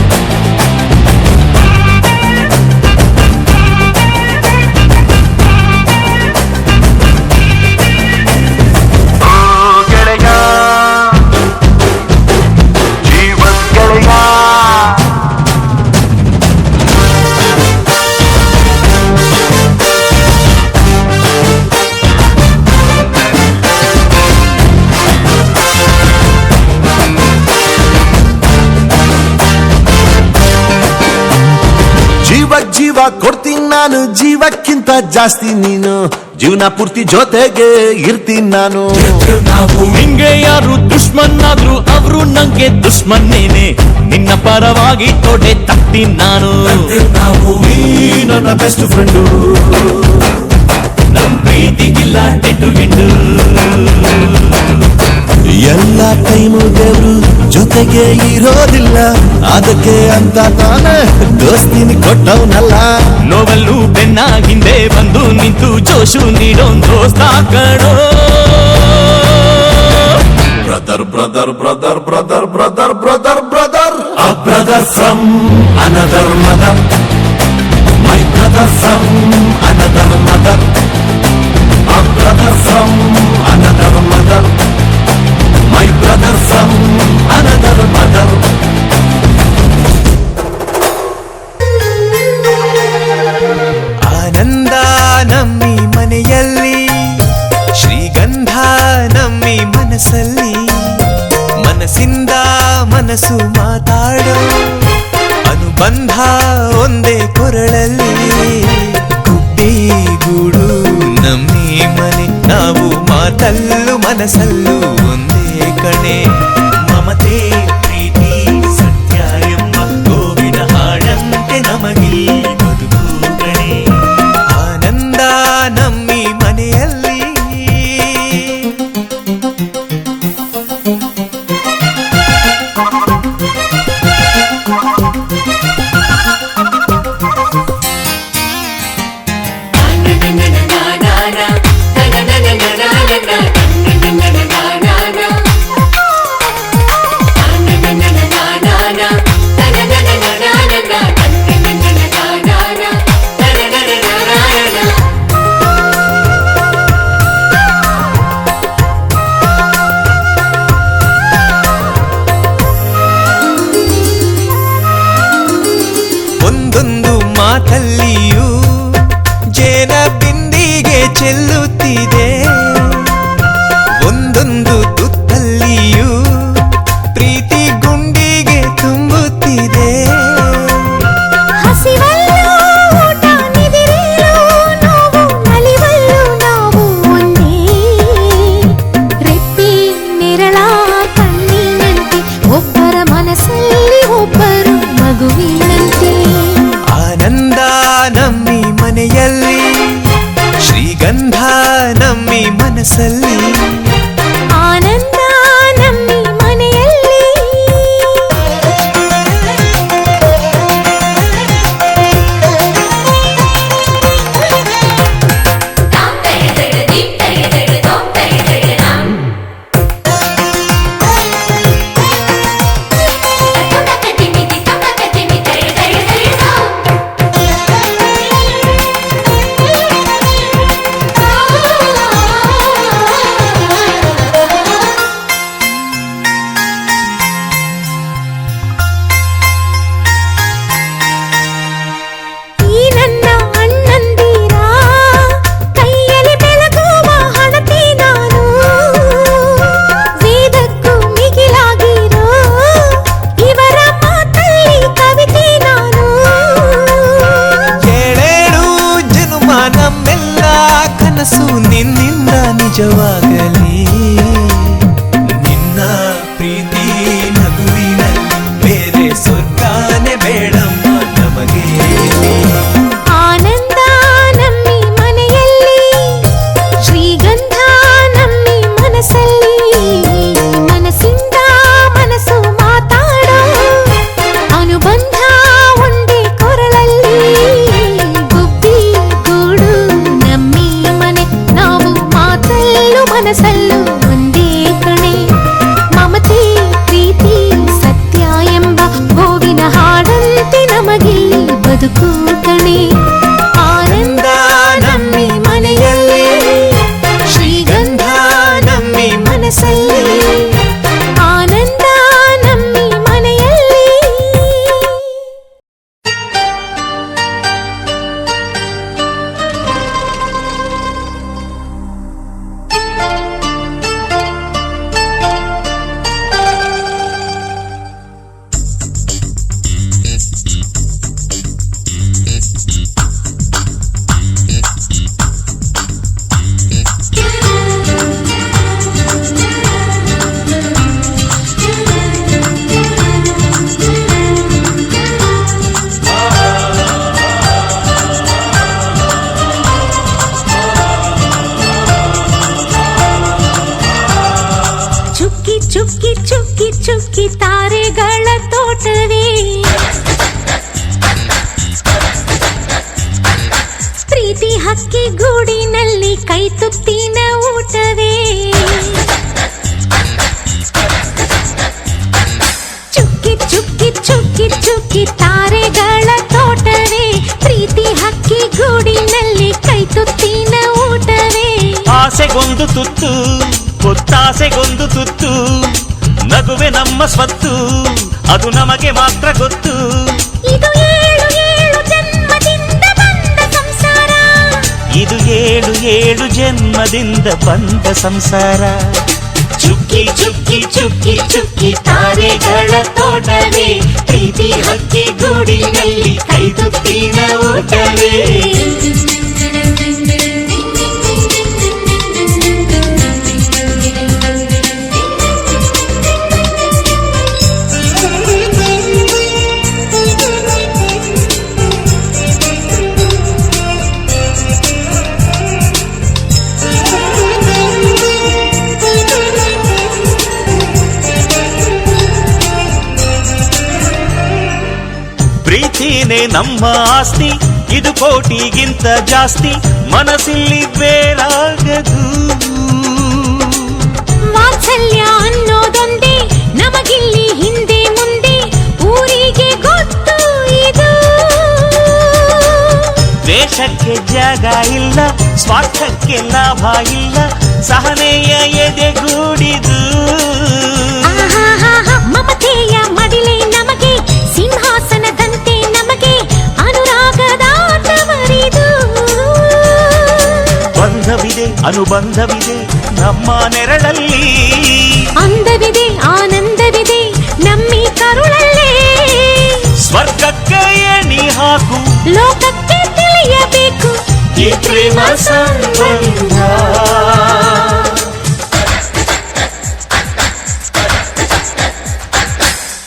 ಜೀವ ಕೊಡ್ತೀನಿ ನಾನು, ಜೀವಕ್ಕಿಂತ ಜಾಸ್ತಿ ನೀನು, ಜೀವನ ಪೂರ್ತಿ ಜೊತೆಗೆ ಇರ್ತೀನಿ ನಾನು. ನಿಂಗೆ ಯಾರು ದುಶ್ಮನ್ ಆದ್ರು ಅವ್ರು ನಂಗೆ ದುಶ್ಮನ್ನೇನೆ, ನಿನ್ನ ಪರವಾಗಿ ತೊಡೆ ತಗ್ತೀನಿ ನಾನು. ನನ್ನ ಬೆಸ್ಟ್ ಫ್ರೆಂಡು, ನಮ್ ಪ್ರೀತಿಗಿಲ್ಲ ಟೆಟ್ಟು ಗಿಂಡು. ಎಲ್ಲ ಟೈಮು ದೇವ್ರು ಜೊತೆಗೆ ಇರೋದಿಲ್ಲ, ಅದಕ್ಕೆ ಅಂತ ತಾನೇ ದೋಸ್ತಿನಿ ಕೊಟ್ಟವನಲ್ಲ. ನೋವಲ್ಲೂ ಬೆನ್ನ ಹಿಂದೆ ಬಂದು ನಿಂತು ಜೋಶು ನೀಡೋನ್ ದೋಸ್ತ ಕಣೋ. Brother brother brother brother brother brother brother, a brother from another another mother, my brother from another mother, a brother from another mother, my brother from another mother. ಆನಂದ ನಮ್ಮಿ ಮನೆಯಲ್ಲಿ, ಶ್ರೀಗಂಧ ನಮ್ಮಿ ಮನಸ್ಸಲ್ಲಿ, ಮನಸ್ಸಿಂದ ಮನಸ್ಸು ಮಾತಾಡೋ ಅನುಬಂಧ ಒಂದೇ ಕೊರಳಲ್ಲಿ. ಗುಬ್ಬಿ ಗೂಡು ನಮ್ಮಿ ಮನೆ, ನಾವು ಮಾತಲ್ಲೂ ಮನಸ್ಸಲ್ಲೂ ಒಂದೇ ಕಣೆ. ಮಮತೆ ಪ್ರೀತಿ ಸತ್ಯ ಎಂಬ ಗೋವಿನ ಹಾಡಂತೆ ನಮಗಿಲ್ಲಿ ಬದುಕು ಕಣೆ. ಆನಂದ ನಮ್ಮಿ ಮನೆಯಲ್ಲಿ. ಒಂದೊಂದು ಮಾತಲ್ಲಿಯೂ ಜೇನ ಬಿಂದಿಗೆ ಚೆಲ್ಲುತ್ತಿದೆ, ಒಂದೊಂದು ತುತ್ತಲ್ಲಿಯೂ ಪ್ರೀತಿ ಗುಂಡಿಗೆ ತುಂಬುತ್ತಿದೆ. ಹಸಿವಲ್ಲೂ ಊಟ ನಿದಿರಲು ನೋವು ನಲಿವಲ್ಲೂ ನಾವು ಒಂದೇ. ರೆಪ್ಪಿ ನೆರಳ ಕಣ್ಣಿನಂತೆ ಒಬ್ಬರ ಮನಸ್ಸಲ್ಲಿ ಒಬ್ಬರು ಮಗುವಿನಂತೆ. ಆನಂದ ನಮ್ಮಿ ಮನೆಯಲ್ಲಿ, ಶ್ರೀಗಂಧ ನಮ್ಮಿ ಮನಸ್ಸಲ್ಲಿ. ಆನಂದ ನಮ್ಮಿ ಮನೆಯಲ್ಲಿ. ಈ ನನ್ನ ಅಣ್ಣಂದಿರ ಕೈಯಲ್ಲಿ ಬೆಳಗುವ ಹಣತೆ ನಾನು, ವೇದಕ್ಕೂ ಮಿಗಿಲಾಗಿರೋ ಇವರ ಮಾತಲ್ಲಿ ಕವಿತೆ ನಾನು. ಏಳೇಳು ಜನುಮ ನಮ್ಮೆಲ್ಲ ಕನಸು ನಿನ್ನಿಂದ ನಿಜವಾಗಲಿ. ನಿನ್ನ ಪ್ರೀತಿ ನಗುವಿನಲ್ಲಿ ಬೇರೆ ಸ್ವರ್ಗಾನೆ ಬೇಡಮ್ಮ ನಮಗೆ. ಆನಂದ ನಮ್ಮಿ ಮನೆಯಲ್ಲಿ, ಶ್ರೀಗಂಧ ನಮ್ಮಿ ಮನಸ್ಸಲ್ಲಿ, ಮನಸ್ಸಿಂದ ಮನಸ್ಸು ಮಾತಾಡೋ ಅನುಬಂಧ ಒಂದೇ ಕೊರಳಲ್ಲಿ. ಗುಬ್ಬಿ ಗೂಡು ನಮ್ಮಿ ಮನೆ, ನಾವು ಮಾತಲ್ಲೂ ಮನಸ್ಸಲ್ಲೂ ಒಂದೇ ಕಣೆ. ಮಮತೆ ಪ್ರೀತಿ ಸತ್ಯ ಎಂಬ ಗೋವಿನ ಹಾಡಂತೆ ನಮಗಿಲ್ಲಿ ಬದುಕು ಕಣೆ. ಆನಂದ ನಮ್ಮಿ ಮನೆಯಲ್ಲಿ, ಶ್ರೀಗಂಧ ನಮ್ಮಿ ಮನಸ್ಸಲ್ಲಿ, ಆನಂದ ನಮ್ಮಿ ಮನೆಯಲ್ಲಿ. ಚುಕ್ಕಿ ಚುಕ್ಕಿ ಚುಕ್ಕಿ ಚುಕ್ಕಿ ತಾರೆಗಳ ತೋಟವೇ, ಪ್ರೀತಿ ಹಕ್ಕಿ ಗೂಡಿನಲ್ಲಿ ಕೈ ತುತ್ತಿನ ಊಟವೇ. ಚುಕ್ಕಿ ಚುಕ್ಕಿ ಚುಕ್ಕಿ ಚುಕ್ಕಿ ತಾರೆಗಳ ತೋಟವೇ ಪ್ರೀತಿ ಹಕ್ಕಿ ಗೂಡಿನಲ್ಲಿ ಕೈ ತುತ್ತಿನ ಊಟವೇ ಆಸೆಗೊಂದು ತುತ್ತು ಒತ್ತಾಸೆಗೊಂದು ತುತ್ತು ನಗುವೆ ನಮ್ಮ ಸ್ವತ್ತು ಅದು ನಮಗೆ ಮಾತ್ರ ಗೊತ್ತು ಇದು ಏಳು ಏಳು ಜನ್ಮದಿಂದ ಬಂದ ಸಂಸಾರ ಇದು ಏಳು ಏಳು ಜನ್ಮದಿಂದ ಬಂದ ಸಂಸಾರ ಚುಕ್ಕಿ ಚುಕ್ಕಿ ಚುಕ್ಕಿ ಚುಕ್ಕಿ ತಾರೆಗಳ ತೋಟವೇ ಪ್ರೀತಿ ಹಕ್ಕಿ ಗೂಡಿನಲ್ಲಿ ಕೈ ತುತ್ತಿನ ಊಟವೇ ಪ್ರೀತಿನೇ ನಮ್ಮ ಆಸ್ತಿ ಇದು ಕೋಟಿಗಿಂತ ಜಾಸ್ತಿ ಮನಸ್ಸಿಲ್ಲಿ ಬೇರಾಗದು ವಾತ್ಸಲ್ಯ ಅನ್ನೋದೊಂದೇ ನಮಗಿಲ್ಲಿ ಹಿಂದೆ ಮುಂದೆ ಊರಿಗೆ ಗೊತ್ತು ಇದು ದ್ವೇಷಕ್ಕೆ ಜಾಗ ಇಲ್ಲ ಸ್ವಾರ್ಥಕ್ಕೆ ಲಾಭ ಇಲ್ಲ ಸಹನೆಯ ಎದೆಗೂಡಿದು ಮಮತೆಯ ಮಡಿಲೆ ನಮಗೆ ಸಿಂಹಾಸನದಂತೆ ನಮಗೆ ಅನುರಾಗದಾಟವರಿದು ಬಂಧವಿದೆ ಅನುಬಂಧವಿದೆ ನಮ್ಮ ನೆರಳಲ್ಲಿ ಅಂದವಿದೆ ಆನಂದವಿದೆ ನಮ್ಮಿ ಕರುಳಲ್ಲೇ ಸ್ವರ್ಗಕ್ಕೆ ಎಣಿ ಹಾಕು ಲೋಕಕ್ಕೆ ತಿಳಿಯಬೇಕು ಈ ಪ್ರೇಮ ಸಂಬಂಧ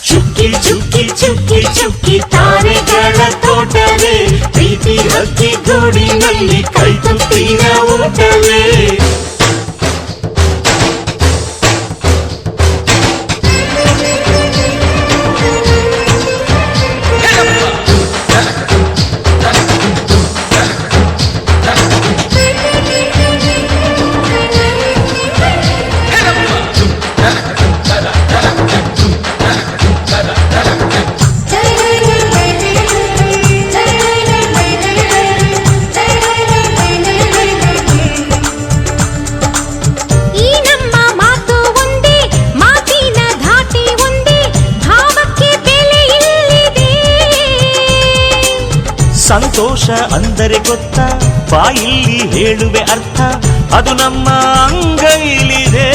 ಚುಕ್ಕಿ ಚುಕ್ಕಿ ಚುಕ್ಕಿ ಚುಕ್ಕಿ ತಾರೆಗಳ ತೋಟವೇ ಪ್ರೀತಿ ಹಕ್ಕಿ ಗೂಡಿನಲ್ಲಿ ಕೈ ತುತ್ತಿನ ಊಟವೇ ಸಂತೋಷ ಅಂದರೆ ಗೊತ್ತಾ ಬಾಯಿಲ್ಲಿ ಹೇಳುವೆ ಅರ್ಥ ಅದು ನಮ್ಮ ಅಂಗೈಲಿದೆ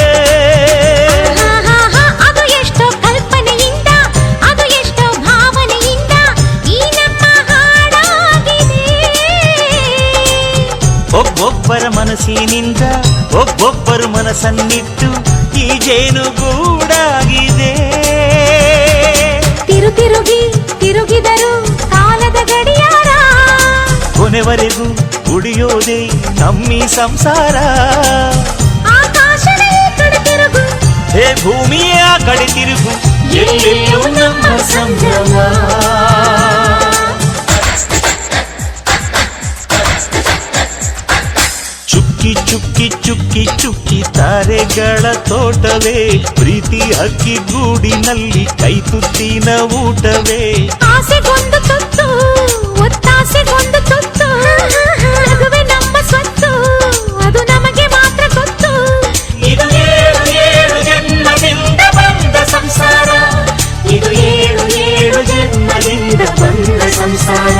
ಅದು ಎಷ್ಟೋ ಕಲ್ಪನೆಯಿಂದ ಅದು ಎಷ್ಟೋ ಭಾವನೆಯಿಂದ ಈ ನಮ್ಮ ಹಾಡಾಗಿದೆ ಒಬ್ಬೊಬ್ಬರ ಮನಸ್ಸಿನಿಂದ ಒಬ್ಬೊಬ್ಬರು ಮನಸ್ಸನ್ನಿಟ್ಟು ಈ ಜೇನುಗೂಡಾಗಿದೆ ತಿರುಗಿ ತಿರುಗಿದರು ಕಾಲದ ಗಡಿಯಾರ ಕೊನೆವರೆಗೂ ಉಳಿಯೋದೇ ನಮ್ಮಿ ಸಂಸಾರ ಆಕಾಶವೇ ಕಡೆ ತಿರುಗು ಹೇ ಭೂಮಿಯ ಕಡೆ ತಿರುಗು ಎಲ್ಲೆಲ್ಲೂ ನಮ್ಮ ಸಂಭ್ರಮ ಚುಕ್ಕಿ ಚುಕ್ಕಿ ಚುಕ್ಕಿ ಚುಕ್ಕಿ ತಾರೆಗಳ ತೋಟವೇ ಪ್ರೀತಿ ಹಕ್ಕಿ ಗೂಡಿನಲ್ಲಿ ಕೈ ತುತ್ತಿನ ಊಟವೇ ಆಸೆಗೊಂದು ತುತ್ತು ಒತ್ತಾಸೆಗೊಂದು ತುತ್ತು ನಗುವೆ ನಮ್ಮ ಸ್ವತ್ತು ಅದು ನಮಗೆ ಮಾತ್ರ ಗೊತ್ತು ಇದು ಏಳು ಏಳು ಜನ್ಮದಿಂದ ಬಂದ ಸಂಸಾರ ಇದು ಏಳು ಏಳು ಜನ್ಮದಿಂದ ಬಂದ ಸಂಸಾರ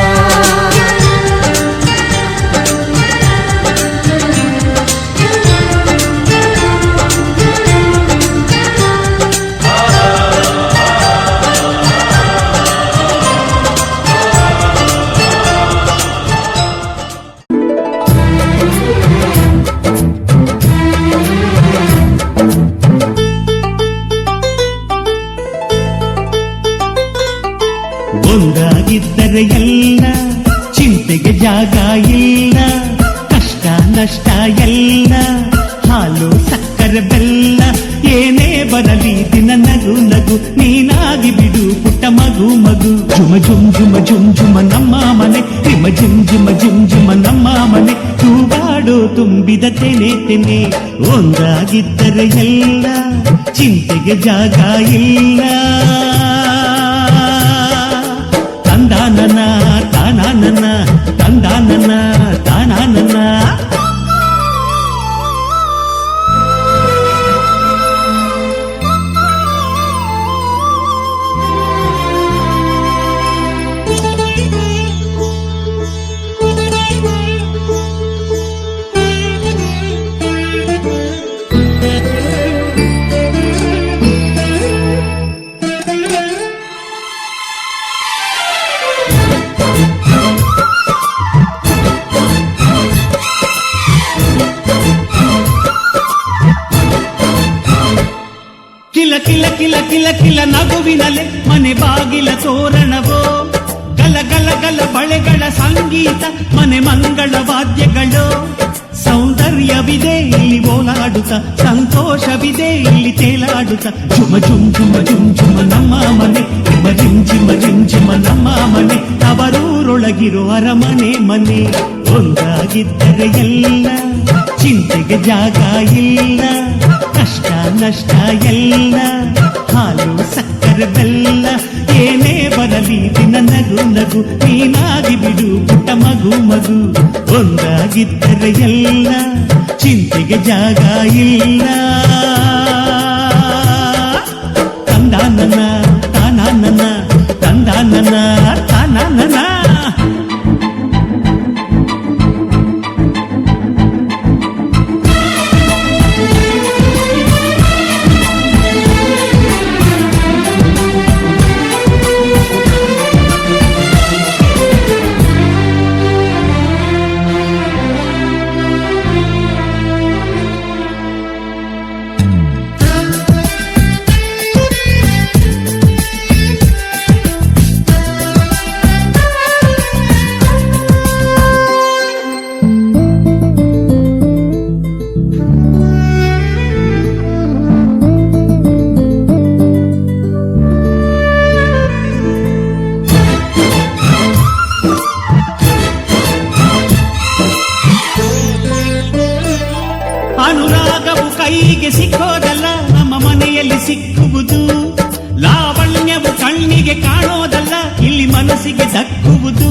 ಒಂದಾಗಿದ್ದರೆ ಎಲ್ಲ ಚಿಂತೆಗೆ ಜಾಗ ಇಲ್ಲ ಕಷ್ಟ ನಷ್ಟ ಎಲ್ಲ ಹಾಲು ಸಕ್ಕರೆ ಬೆಲ್ಲ ಏನೇ ಬರಲಿ ದಿನ ನಗು ನಗು ನೀನಾಗಿ ಬಿಡು ಪುಟ್ಟ ಮಗು ಮಗು ಜುಮ ಜುಮ್ ಜುಮ ಜುಮ್ ಜುಮ ನಮ್ಮ ಮನೆ ರಿಮ ಜುಮ್ ಜುಮ ಜುಮ್ ಜುಮ ನಮ್ಮ ಮನೆ ತೂಗಾಡೋ ತುಂಬಿದ ತೆನೆ ತೆನೆ ಒಂದಾಗಿದ್ದರೆ ಎಲ್ಲ ಚಿಂತೆಗೆ ಜಾಗ ಇಲ್ಲ ಕಿಲ ಕಿಲ ನಗುವಿನಲೆ ಮನೆ ಬಾಗಿಲ ತೋರಣವೋ ಗಲ ಗಲ ಗಲ ಬಳೆಗಳ ಸಂಗೀತ ಮನೆ ಮಂಗಳ ವಾದ್ಯಗಳು ಸೌಂದರ್ಯವಿದೆ ಇಲ್ಲಿ ಓಲಾಡುತ್ತ ಸಂತೋಷವಿದೆ ಇಲ್ಲಿ ತೇಲಾಡುತ್ತ ಝುಮ ಝುಮ್ ಝುಮ ಝುಮ್ ಝುಮ ನಮ್ಮ ಮನೆ ಜಿಮ ಜಿಮ್ ಜಿಮ ಜಿಮ್ ಜಿಮ ನಮ್ಮ ಮನೆ ಅವರೂರೊಳಗಿರೋ ಅರಮನೆ ಮನೆ ಒಂದಾಗಿದ್ದರೆ ಎಲ್ಲ ಚಿಂತೆಗೆ ಜಾಗ ಇಲ್ಲ ಕಷ್ಟ ನಷ್ಟ ಎಲ್ಲ ಹಾಲು ಸಕ್ಕರೆ ಬೆಲ್ಲ ಏನೇ ಬರಲಿ ದಿನ ನಗು ನಗು ನೀನಾಗಿ ಬಿಡು ಪುಟ್ಟ ಮಗು ಮಗು ಒಂದಾಗಿದ್ದರೆ ಎಲ್ಲ ಚಿಂತೆಗೆ ಜಾಗ ಇಲ್ಲ ತಂದಾನನ ತಾನಾನನ ತಂದಾನನ ತಾನಾನನ ಅನುರಾಗವು ಕೈಗೆ ಸಿಕ್ಕೋದಲ್ಲ ನಮ್ಮ ಮನೆಯಲ್ಲಿ ಸಿಕ್ಕುವುದು ಲಾವಣ್ಯವು ಕಣ್ಣಿಗೆ ಕಾಣೋದಲ್ಲ ಇಲ್ಲಿ ಮನಸ್ಸಿಗೆ ದಕ್ಕುವುದು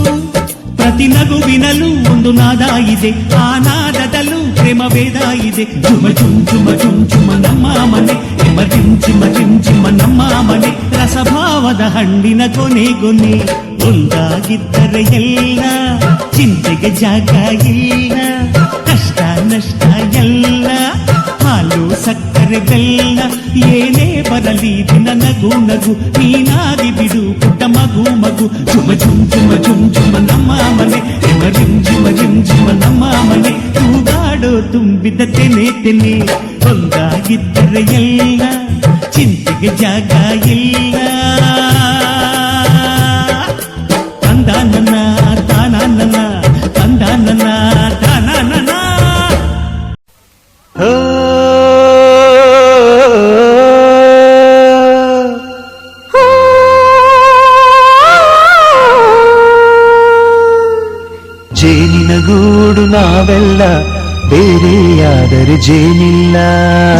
ಪ್ರತಿ ನಗುವಿನಲ್ಲೂ ಒಂದು ನಾದ ಇದೆ ಆ ನಾದದಲ್ಲೂ ಪ್ರೇಮ ವೇದ ಇದೆ ಝುಮ ಝುಮ್ ಝುಮ ಝುಮ್ ಝುಮ ನಮ್ಮ ಮನೆ ಹಿಮ ಜಿಮ್ ಜಿಮ ಜಿಮ್ ಜಿಮ ನಮ್ಮ ಮನೆ ರಸಭಾವದ ಹಣ್ಣಿನ ಕೊನೆ ಕೊನೆ ಒಂದಾಗಿದ್ದರೆ ಎಲ್ಲ ಚಿಂತೆಗೆ ಜಾಗ ಇಲ್ಲ ಕಷ್ಟ ನಷ್ಟ ಎಲ್ಲ ಹಾಲು ಸಕ್ಕರೆ ಬೆಲ್ಲ ಏನೇ ಬರಲಿ ದಿನ ನಗು ನಗು ನೀನಾಗಿ ಬಿಡು ಪುಟ್ಟ ಮಗು ಮಗು ಝುಮ ಝುಮ್ ಝುಮ ಝುಮ್ ಝುಮ ನಮ್ಮ ಮನೆ ಹಿಮ ಜಿಮ್ ಜಿಮ ಜಿಮ್ ಜಿಮ ನಮ್ಮ ಮನೆ ತೂಗಾಡೋ ತುಂಬಿದ ತೆನೆ ತೆನೆ ಒಂದಾಗಿದ್ದರೆ ಎಲ್ಲ ಚಿಂತೆಗೆ ಜಾಗ ಇಲ್ಲ ತಂದಾನನ ತಾನಾನನ ತಂದಾನನ ತಾನಾನನ ಜೇನಿನ ಗೂಡು ನಾವೆಲ್ಲ ಬೇರೆಯಾದರೆ ಜೇನಿಲ್ಲ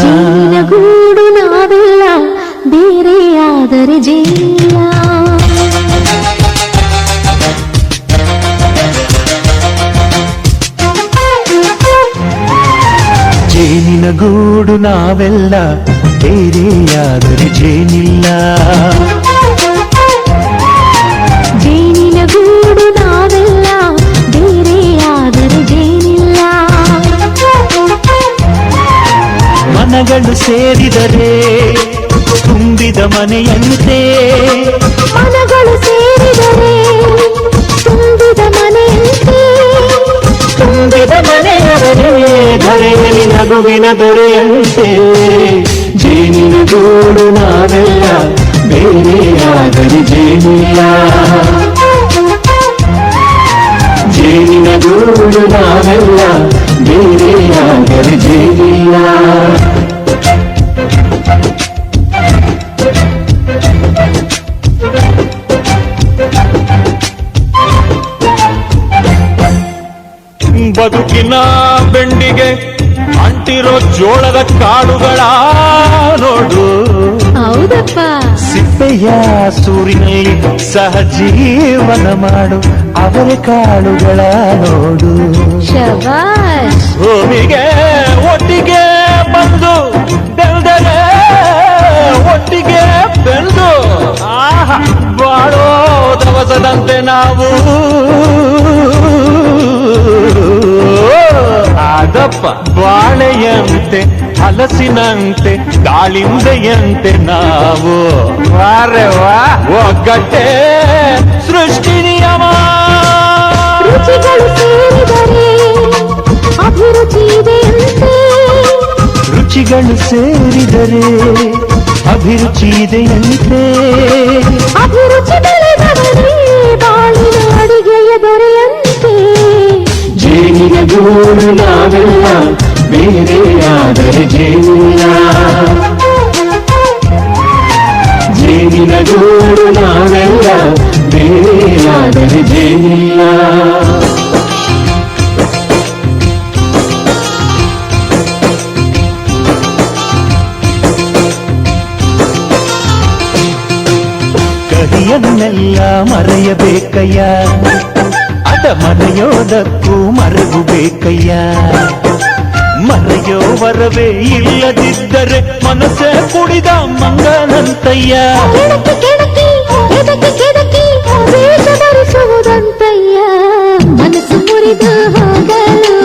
ಜೇನಿನ ಗೂಡು ನಾವೆಲ್ಲ ಬೇರೆಯಾದರೆ ಜೇನಿಲ್ಲ ಜೇನಿನ ಗೂಡು ನಾವೆಲ್ಲ ಬೇರೆಯಾದರೆ ಜೇನಿಲ್ಲ ಜೇನಿನ ಗೂಡು ನಾವೆಲ್ಲ ಬೇರೆಯಾದರೆ ಜೇನಿಲ್ಲ ಮನಗಳು ಸೇರಿದರೆ ತುಂಬಿದ ಮನೆಯಂತೆ ಮನಗಳು ಸೇರಿದರೆ ತುಂಬಿದ ಮನೆಯಂತೆ ತುಂಬಿದ ಮನೆಯವರೇ ಧರೆಯಲ್ಲಿ ನಗುವಿನ ದೊರೆಯಂತೆ ಜೇನಿನ ಗೂಡು ನಾವೆಲ್ಲ ಬೇರೆಯಾದರೆ ಜೇನಿಲ್ಲ ಜೇನಿನ ಗೂಡು ನಾವೆಲ್ಲ ಬೇರೆಯಾದರೆ ಜೇನಿಲ್ಲ ಬದುಕಿನ ಬೆಂಡಿಗೆ ಅಂಟಿರೋ ಜೋಳದ ಕಾಳುಗಳ ನೋಡು ಹೌದಪ್ಪ ಸಿಪ್ಪೆಯ ಸೂರಿನಲ್ಲಿ ಸಹಜೀವನ ಮಾಡು ಅವರ ಕಾಳುಗಳ ನೋಡು ಶಬಾಷ್ ಭೂಮಿಗೆ ಒಟ್ಟಿಗೆ ಬಂದು ಬೆಳೆದರೆ ಒಟ್ಟಿಗೆ ಬೆಳೆದು ಆಹಾ ಬಾಳೋ ದವಸದಂತೆ ನಾವು ಆದಪ್ಪ ಬಾಳೆಯಂತೆ ಹಲಸಿನಂತೆ ದಾಳಿಂಬೆಯಂತೆ ನಾವು ವಾರೆ ವಾ ಒಗ್ಗಟ್ಟೆ ಸೃಷ್ಟಿ ನಿಯಮ ರುಚಿಗಳು ಸೇರಿದರೆ ಅಭಿರುಚಿ ಇದೆಯಂತೆ ರುಚಿಗಳು ಸೇರಿದರೆ ಅಭಿರುಚಿ ಇದೆಯಂತೆ. ಅಭಿರುಚಿ ಬೆಳೆದವರೇ ಬಾಳಿನ ಅಡಿಗೆಯ ದೊರೆಯಂತೆ. ಜೇನಿನ ಗೂಡು ನಾವೆಲ್ಲ ಬೇರೆಯಾದರೆ ಜೇನಿಲ್ಲ. ಜೇನಿನ ಗೂಡು ನಾವೆಲ್ಲ ಬೇರೆಯಾದರೆ ಜೇನಿಲ್ಲ. ಕಹಿಯನ್ನೆಲ್ಲ ಮರೆಯಬೇಕಯ್ಯ, ಅದ ಮರೆಯೋದಕ್ಕೂ ಮರೆವು ಬೇಕಯ್ಯ. ಮರೆಯೋ ವರವೇ ಇಲ್ಲದಿದ್ದರೆ ಮನಸ್ಸೇ ಕುಡಿದ ಮಂಗನಂತಯ್ಯ. ಕೆಡಕಿ ಕೆಡಕಿ ಕೆದಕಿ ಕೆದಕಿ ವೇಷ ಧರಿಸುವುದಂತಯ್ಯ. ಮನಸ್ಸು ಮುರಿದು ಹೋಗಲು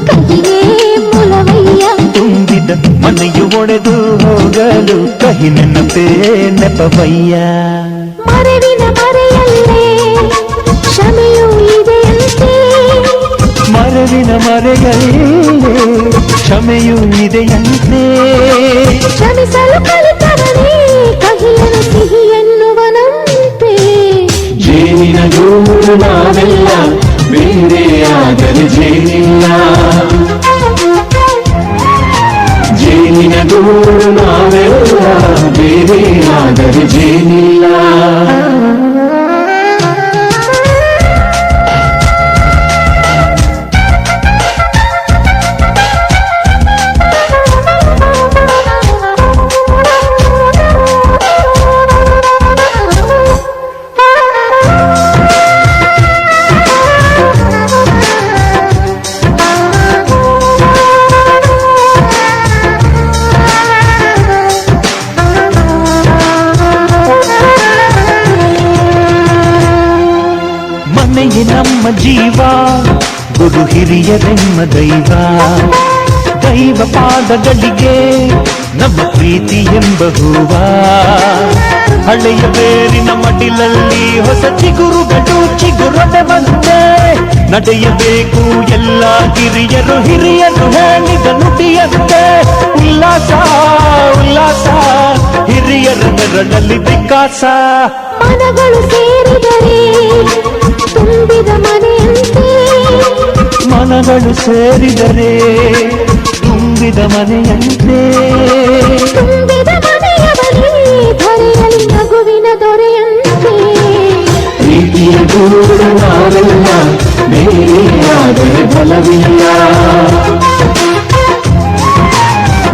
ಕಹಿಯೇ ಮೂಲವಯ್ಯ. ತುಂಬಿದ ಮನೆಯು ಒಡೆದು ಹೋಗಲು ಕಹಿ ನೆನಪೇ ನೆಪವಯ್ಯ. ಮರೆವಿನ ಮರೆಯಲ್ಲೇ ಕ್ಷಮೆಯೂ ಇದೆಯಂತೆ. ಮರವಿನ ಮರೆಯಲ್ಲೇ ಕ್ಷಮೆಯೂ ಇದೆಯಂತೆ. ಕ್ಷಮಿಸಲು ಕಲಿತವನೇ ಕಹಿಯನು ಸಿಹಿ ಎನ್ನುವನಂತೆ. ಜೇನಿನ ಗೂಡು ನಾವೆಲ್ಲ ಬೇರೆಯಾದರೆ ಜೇನಿಲ್ಲ. ಜೇನಿನ ಗೂಡು ನಾವೆಲ್ಲ ಬೇರೆಯಾದರೆ ಜೇನಿಲ್ಲ. ಮನೆಯೇ ನಮ್ಮ ಜೀವ, ಗುರು ಹಿರಿಯರೆಮ್ಮ ದೈವ. ದೈವ ಪಾದಗಳಿಗೆ ನಮ್ಮ ಪ್ರೀತಿ ಎಂಬ ಹೂವ. ಹಳೆಯ ಬೇರಿನ ಮಡಿಲಲ್ಲಿ ಹೊಸ ಚಿಗುರುಗಳು ಚಿಗುರೊಡೆ ಬಂದೆ. ನಡೆಯಬೇಕು ಎಲ್ಲ ಕಿರಿಯರು ಹಿರಿಯರು ಹೇಳಿದ ನುಡಿಯಂತೆ. ಉಲ್ಲಾಸ ಉಲ್ಲಾಸ ಹಿರಿಯರ ನೆರಳಲ್ಲಿ ವಿಕಾಸ. ಮನಗಳು ಸೇರಿದರೆ ತುಂಬಿದ ಮನೆಯಂತೆ. ಮನಗಳು ಸೇರಿದರೆ ತುಂಬಿದ ಮನೆಯಂತೆ. ತುಂಬಿದ ಮನೆಯವರೇ ಧರೆಯಲ್ಲಿ ನಗುವಿನ ದೊರೆಯಂತೆ. ಪ್ರೀತಿಯ ಗೂಡು ನಾವೆಲ್ಲ ಬೇರೆಯಾದರೆ ಬಲವಿಲ್ಲ.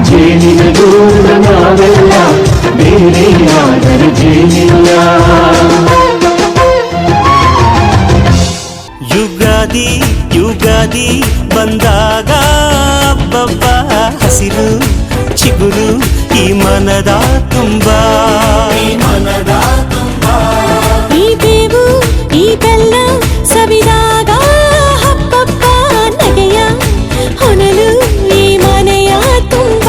ಜೇನಿನ ಗೂಡು ನಾವೆಲ್ಲ ಬೇರೆಯಾದರೆ ಜೇನಿಲ್ಲ. ಯುಗಾದಿ ಯುಗಾದಿ ಬಂದಾಗ ಹಬ್ಬ ಹಸಿರು ಚಿಗುರು ಈ ಮನದ ತುಂಬ. ಈ ಬೇವು ಈ ಬೆಲ್ಲ ಸವಿದಾಗ ಹಬ್ಬಪ್ಪ ನಗೆಯ ಹೊನಲು ಈ ಮನೆಯ ತುಂಬ.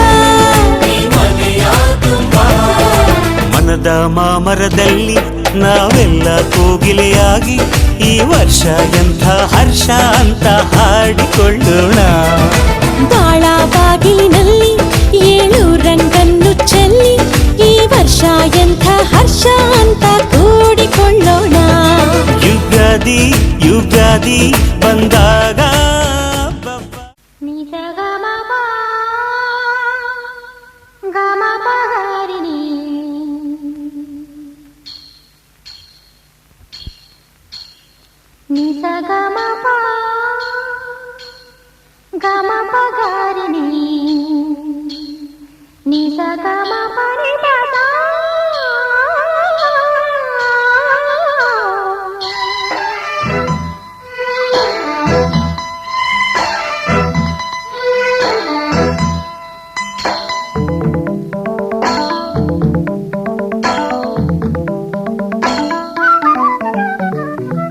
ಮನದ ಮಾಮರದಲ್ಲಿ ನಾವೆಲ್ಲ ಕೋಗಿಲೆಯಾಗಿ ಈ ವರ್ಷ ಎಂಥ ಹರ್ಷ ಅಂತ ಹಾಡಿಕೊಳ್ಳೋಣ. ಬಾಳ ಬಾಗಿಲಿನಲ್ಲಿ 7 ರಂಗನ್ನು ಚೆಲ್ಲಿ ಈ ವರ್ಷ ಎಂಥ ಹರ್ಷ ಅಂತ ಕೂಡಿಕೊಳ್ಳೋಣ. ಯುಗಾದಿ ಯುಗಾದಿ ಬಂದಾಗ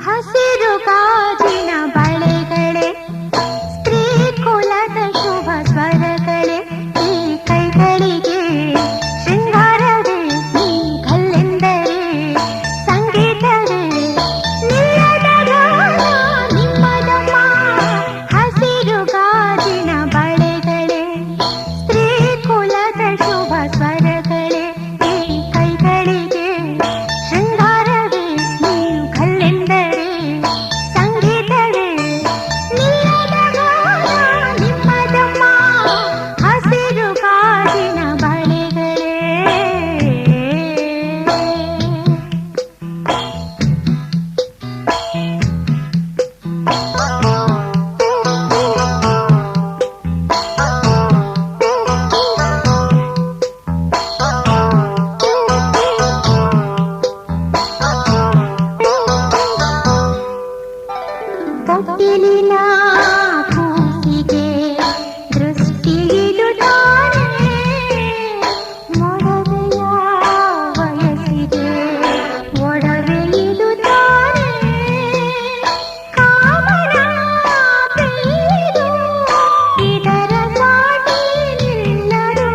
ಹಸಿರು ಗಾಜಿನ ಬಳೆಗಳೇ ಸ್ತ್ರೀ ಕುಲದ ಶುಭ ಸ್ವರಗಳೇ ಈ ಕೈಗಳಿಗೆ ಶೃಂಗಾರ ಕೋಗಿಲಿನ ಕೂಗಿಗೆ ದೃಷ್ಟಿಯಿಡುತ್ತಾನೆ ಮೊಡವೆಯ ವಯಸ್ಸಿಗೆ ಒಡವೆಯಿಡುತ್ತಾನೆ ಕಾಮನ ಪ್ರಿಯರು ಇದರ ಸಾಟಿ ನಿಲ್ಲರು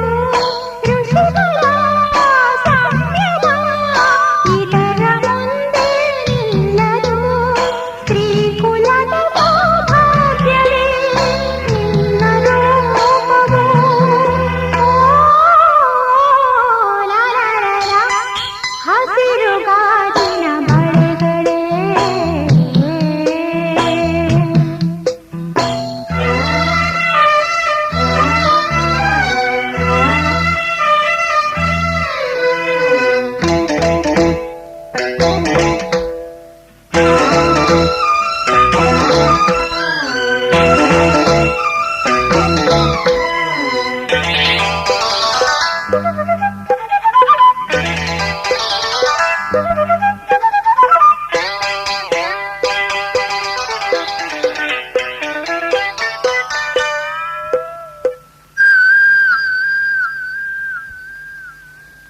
ಋಷಿಗಳ ಸಾಮ್ಯದ ಇದರ ಮುಂದೆ ನಿಲ್ಲರು ಸ್ತ್ರೀ ಕುಲದ ಸೌಭಾಗ್ಯವೇ ನಿನ್ನ ರೂಪವು ಹಸಿರು ಗಾಜಿನ ಬಳೆಗಳೇ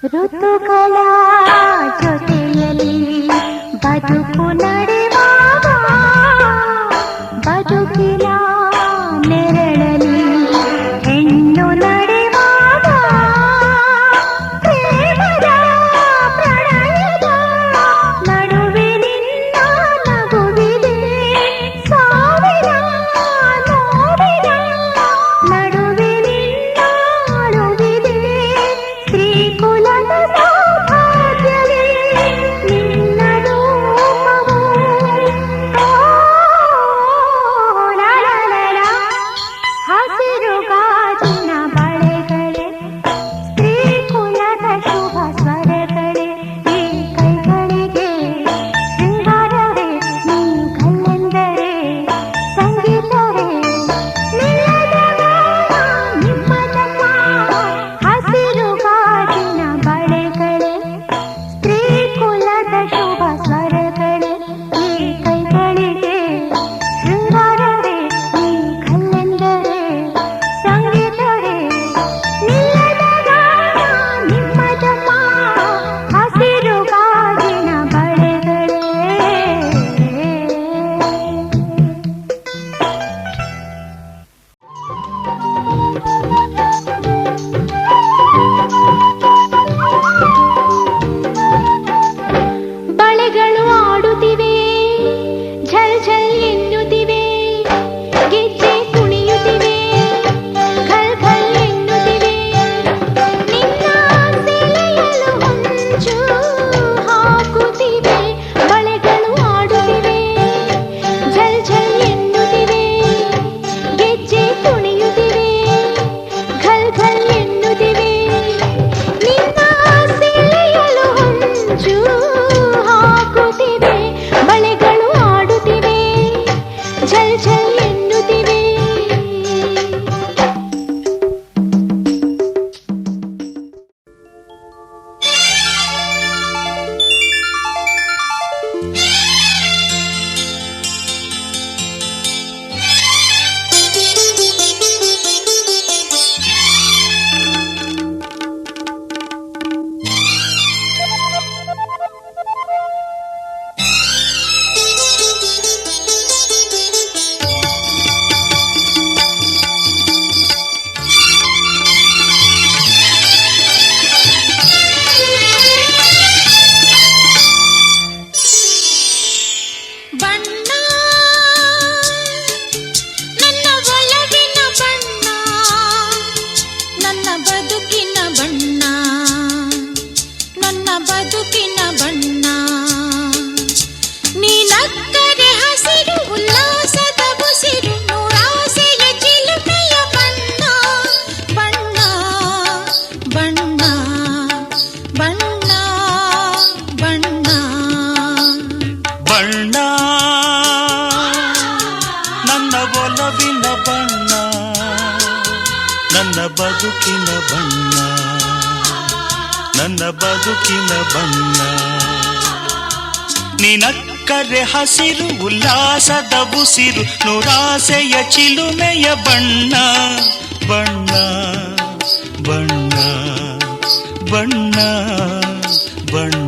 ಋತುಗಳ ಜೊತೆಯಲ್ಲಿ ಬದುಕು ನಡೆವಾಗ ಬದುಕಿನ ನೆರಳಲಿ ಹೆಣ್ಣು ನಡೆವಾಗ ಪ್ರೇಮದ ಪ್ರಣಯದ ನಡುವೆ ನಿನ್ನ ನಗುವಿದೆ ಸಾವಿರ ನೋವಿನ ನಡುವೆ ನಿನ್ನ ಅಳುವಿದೆ ಸ್ತ್ರೀ ಕುಲದ ಸೌಭಾಗ್ಯವೇ ನಿನ್ನ ರೂಪವು ಹಸಿರು ಗಾಜಿನ ಬಳೆಗಳೇ ಸ್ತ್ರೀ ಕುಲದ ಶುಭ ಸ್ವರಗಳೇ ಈ ಕೈಗಳಿಗೆ ಶೃಂಗಾರವೇ ನೀ ಕಲ್ಲೆಂದರೆ ಸಂಗೀತವೇ ನಿಲ್ಲದ ನಿಮ್ಮದಮ್ಮ ಹಸಿರು ಗಾಜಿನ ಬಳೆಗಳೇ ಸ್ತ್ರೀ ಕುಲದ ಶುಭ ಸ್ವರಗಳೇ ಈ ಕೈಗಳಿಗೆ ಶೃಂಗಾರವೇ ನೀ ಕಲ್ಲೆಂದರೆ ಸಂಗೀತವೇ ನಿಲ್ಲದ ನಿಮ್ಮದಮ್ಮ ಹಸಿರು ಗಾಜಿನ ಬಳೆಗಳೇ ಬಳೆಗಳು ಆಡುತ್ತಿವೆ ಝಲ್ ಝಲ್ ಎನ್ನುತ್ತಿವೆ ಗೆಜ್ಜೆ ಕುಣಿಯುತ್ತಿವೆ ಘಲ್ ಘಲ್ ಎನ್ನುತ್ತಿವೆ ನಿನ್ನ ಸೆಳೆಯಲು ಹೊಂಚು ಹಾಕುತ್ತಿವೆ ಬಳೆಗಳು ಆಡುತ್ತಿವೆ ಝಲ್ ಝಲ್ ಎನ್ನುತ್ತಿವೆ ಗೆಜ್ಜೆ ಕುಣಿಯುತ್ತಿವೆ ಘಲ್ ಘಲ್ ಎನ್ನುತ್ತಿವೆ ನಿನ್ನ ಸೆಳೆಯಲು ಹೊಂಚು ಹಾಕುತ್ತಿವೆ ಬಳೆಗಳು ಆಡುತ್ತಿವೆ ಝಲ್ ಝಲ್ ಎನ್ನುತ್ತಿವೆ ಬಣ್ಣ ನನ್ನ ಒಲವಿನ ಬಣ್ಣ ನನ್ನ ಬದುಕಿನ ಬಣ್ಣ ನನ್ನ ಬದುಕಿನ ಬಣ್ಣ ನೀನಕ್ಕರೆ ಹಸಿರು ಉಲ್ಲಾಸದ ಉಸಿರು ನೂರಾಸೆಯ ಚಿಲುಮೆಯ ಬಣ್ಣ ಬಣ್ಣ ಬಣ್ಣ ಬಣ್ಣ ಬಣ್ಣ ಬಣ್ಣ ನನ್ನ ಒಲವಿನ ಬಣ್ಣ ನನ್ನ ಬದುಕಿನ ಬಣ್ಣ ನನ್ನ ಬದುಕಿನ ಬಣ್ಣ ನೀನಕ್ಕ ಕರೆ ಹಸಿರು ಉಲ್ಲಾಸದ ಉಸಿರು ನೂರಾಸೆಯ ಚಿಲುಮೆಯ ಬಣ್ಣ ಬಣ್ಣ ಬಣ್ಣ ಬಣ್ಣ ಬಣ್ಣ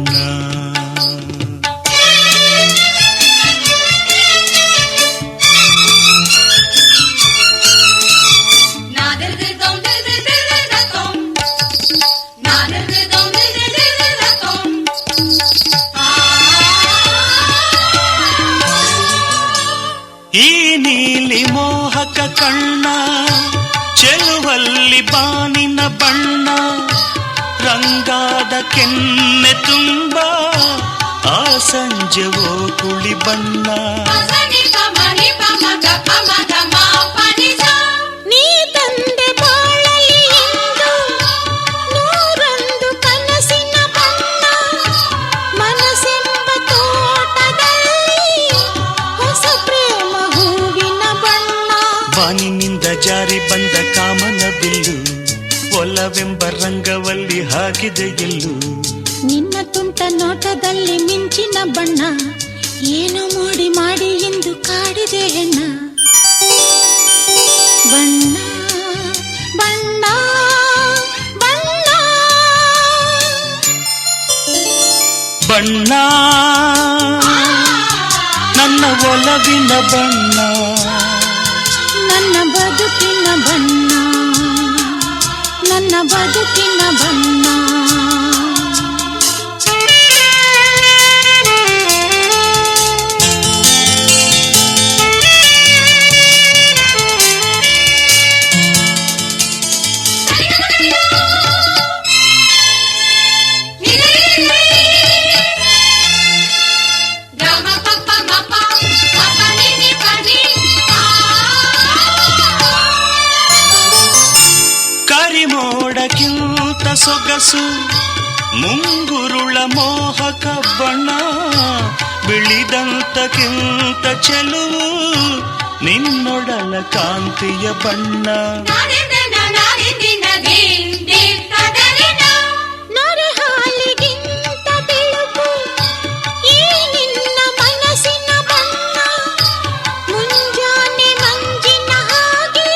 ಈ ನೀಲಿ ಮೋಹಕ ಕಣ್ಣ ಚೆಲುವಲ್ಲಿ ಬಾನಿನ ಬಣ್ಣ ರಂಗಾದ ಕೆನ್ನೆ ತುಂಬ ಆ ಸಂಜೆವೋ ಕುಳಿ ಬಣ್ಣ ನೀ ತಂದೆ ಬಾಳಲಿ ಎಂದು ನೂರೊಂದು ಕನಸಿನ ಬಣ್ಣ ಮನಸ್ಸೆಂಬ ತೋಟದಲ್ಲಿ ಹೊಸ ಪ್ರೇಮ ಹೂವಿನ ಬಣ್ಣ ಬಾನಿನಿಂದ ಜಾರಿ ಬಂದ ಕಾಮನ ಬಿಲ್ಲು ಒಲವೆಂಬ ರಂಗವಲ್ಲಿ ಹಾಕಿದೆ ಎಲ್ಲು ನಿನ್ನ ತುಂಟ ನೋಟದಲ್ಲಿ ಮಿಂಚಿನ ಬಣ್ಣ ಏನು ಮೋಡಿ ಮಾಡಿ ಎಂದು ಕಾಡಿದೆ ಹೆಣ್ಣ ಬಣ್ಣ ಬಣ್ಣ ಬಣ್ಣ ಬಣ್ಣ ನನ್ನ ಒಲವಿನ ಬಣ್ಣ ನನ್ನ ಬದುಕಿನ ಬಣ್ಣ ನನ್ನ ಬದುಕಿನ ಬಣ್ಣ ಕರಿಮೋಡಕ್ಕಿಂತ ಸೊಗಸು ಮುಂಗುರುಳ ಮೋಹಕ ಬಣ್ಣ ಬಿಳಿದಂತಕ್ಕಿಂತ ಚೆಲುವು ನಿನ್ನೊಡಲ ಕಾಂತಿಯ ಬಣ್ಣ ನೊರೆ ಹಾಲಿಗಿಂತ ಬೆಳಕು ಈ ನಿನ್ನ ಮನಸ್ಸಿನ ಬಣ್ಣ ಮುಂಜಾನೆ ಮಂಜಿನ ಹಾಗೆ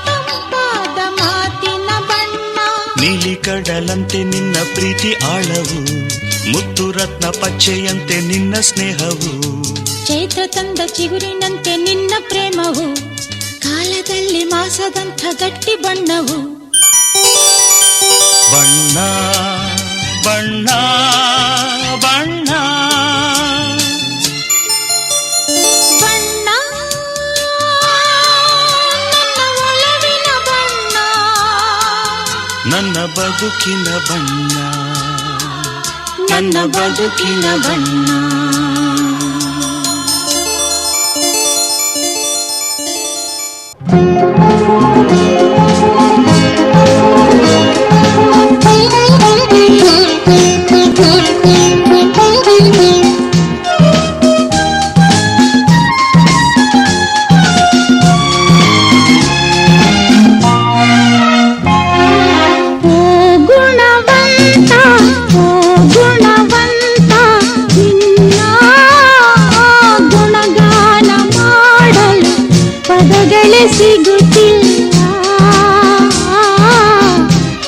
ತಂಪಾದ ಮಾತಿನ ಬಣ್ಣ ನೀಲಿ ಕಡಲಂತೆ ನಿನ್ನ ಪ್ರೀತಿ ಆಳವು ಮುತ್ತು ರತ್ನ ಪಚ್ಚೆಯಂತೆ ನಿನ್ನ ಸ್ನೇಹವು ಚೈತ್ರ ತಂದ ಚಿಗುರಿನಂತೆ ನಿನ್ನ ಪ್ರೇಮವು ಕಾಲದಲ್ಲಿ ಮಾಸದಂಥ ಗಟ್ಟಿ ಬಣ್ಣವು ಬಣ್ಣ ಬಣ್ಣ ಬಣ್ಣ ಬಣ್ಣ ನನ್ನ ಒಲವಿನ ಬಣ್ಣ ನನ್ನ ಬದುಕಿನ ಬಣ್ಣ ನನ್ನ ಬದುಕಿನ ಬಣ್ಣ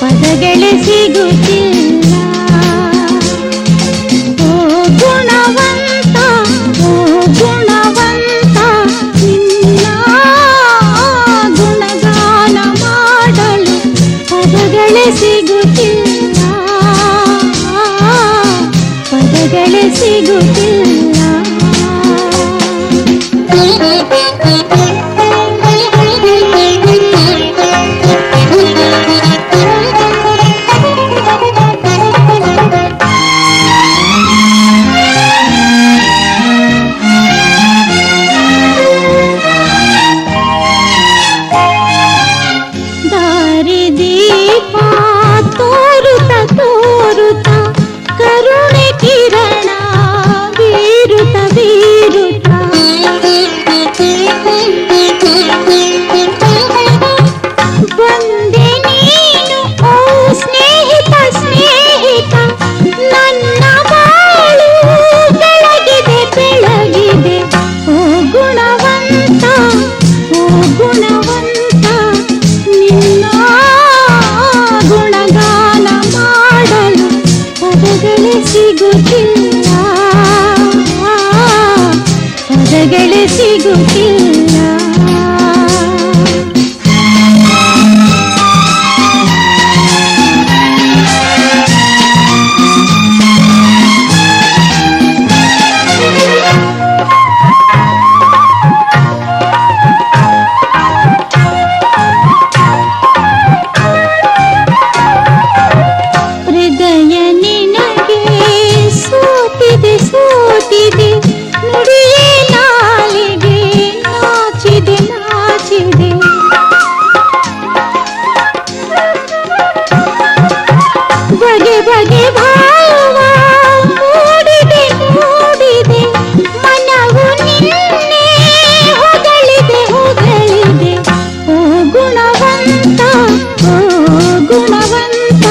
ಪದಗಳೇ ಸಿಗುತ್ತಿಲ್ಲ ಓ ಗುಣವಂತ ನಿನ್ನ ಗುಣಗಾನ ಮಾಡಲು ಪದಗಳೇ ಸಿಗುತ್ತಿಲ್ಲ ಪದಗಳೇ ಸಿಗುತ್ತಿಲ್ಲ ಕರುಣೆ ಕಿರಣ ಬೀರುತ್ತ ಪದಗಳು ಸಿಗುತ್ತಿಲ್ಲ. ಹೃದಯ ನಿನಗೆ ಸೋತಿದೆ ಸೋತಿದೆ, ನುಡಿಯೇ ನಾಲಿಗೆ ನಾಚಿದೆ ನಾಚಿದೆ. ಬಗೆ ಬಗೆ ಭಾವ ಮೂಡಿದೆ ಮೂಡಿದೆ, ಮನವು ನಿನ್ನೆ ಹೊಗಳಿದೆ ಹೊಗಳಿದೆ. ಓ ಗುಣವಂತ ಓ ಗುಣವಂತ,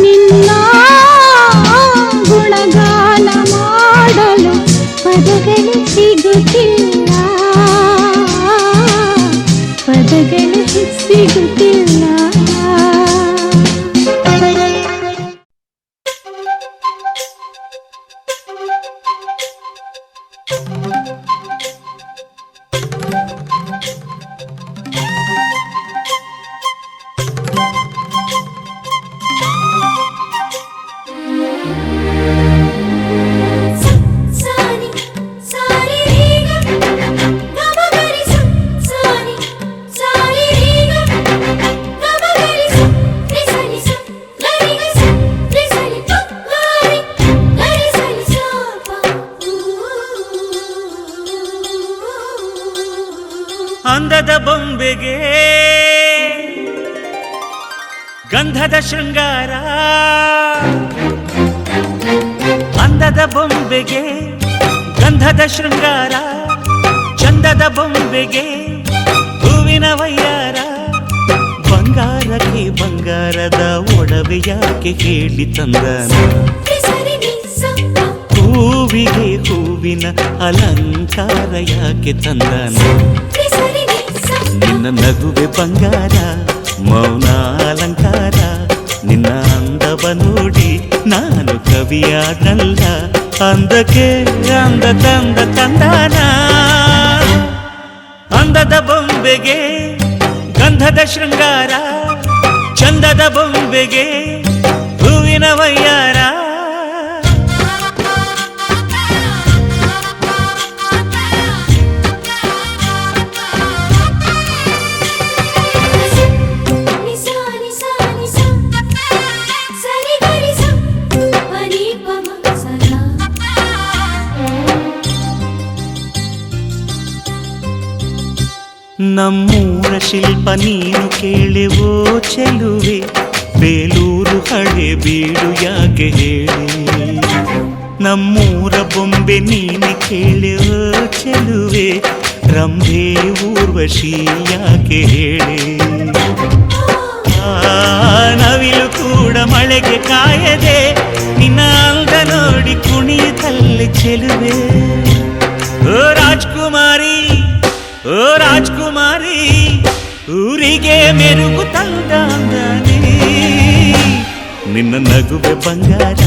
ನಿನ್ನ ಗುಣಗಾನ ಮಾಡಲು ಪದಗಳು ಸಿಗುತ್ತಿಲ್ಲ, ಪದಗಳು ಸಿಗುತ್ತಿಲ್ಲ. ಸಾರಿ ಸಾರಿ ರೀಗ ಗಮಗರಿ ಸಾರಿ ಸಾರಿ ರೀಗ ಗಮಗರಿ ರಿಸನಿ ಗರಿಗ ರಿಸನಿ ಗರಿ ಗರಿಸನಿ ಸಾಪ. ಅಂದದ ಬೊಂಬೆಗೆ ಗಂಧದ ಶೃಂಗಾರ, ಅಂದದ ಬೊಂಬೆಗೆ ಗಂಧದ ಶೃಂಗಾರ, ಚಂದದ ಬೊಂಬೆಗೆ ಹೂವಿನ ವಯ್ಯಾರ. ಬಂಗಾರಕ್ಕೆ ಬಂಗಾರದ ಒಡವೆ ಯಾಕೆ ಹೇಳಿ ತಂದನ, ಹೂವಿಗೆ ಹೂವಿನ ಅಲಂಕಾರ ಯಾಕೆ ತಂದನ. ನಿನ್ನ ನಗುವೆ ಬಂಗಾರ ಮೌನ ಅಲಂಕಾರ, ನಿನ್ನ ಅಂದವ ನೋಡಿ ನಾನು ಕವಿಯಾದಲ್ಲ. ಅಂದಕ್ಕೆ ಅಂದ ತಂದ ತಂದಾನ, ಅಂದದ ಬೊಂಬೆಗೆ ಗಂಧದ ಶೃಂಗಾರ, ಚಂದದ ಬೊಂಬೆಗೆ ಹೂವಿನ ವಯ್ಯಾರ. ನಮ್ಮೂರ ಶಿಲ್ಪ ನೀನು ಕೇಳೆವೋ ಚೆಲುವೆ, ಬೇಲೂರು ಹಳೆ ಬೀಡು ಯಾಕೆ ಹೇಳಿ. ನಮ್ಮೂರ ಬೊಂಬೆ ನೀನು ಕೇಳೆವೋ ಚೆಲುವೆ, ರಂಭೆ ಊರ್ವಶಿ ಯಾಕೆ ಹೇಳಿ. ನವಿಲು ಕೂಡ ಮಳೆಗೆ ಕಾಯದೆ ನಿನ್ನ ಅಂದ ನೋಡಿ ಕುಣಿತಲ್ಲಿ ಚೆಲುವೆ. ಓ ರಾಜ್ಕುಮಾರಿ ಓ ರಾಜ್ಕುಮಾರಿ, ಊರಿಗೆ ಮೆರುಗು ತಂದಾನೆ. ನಿನ್ನ ನಗುವೆ ಬಂಗಾರ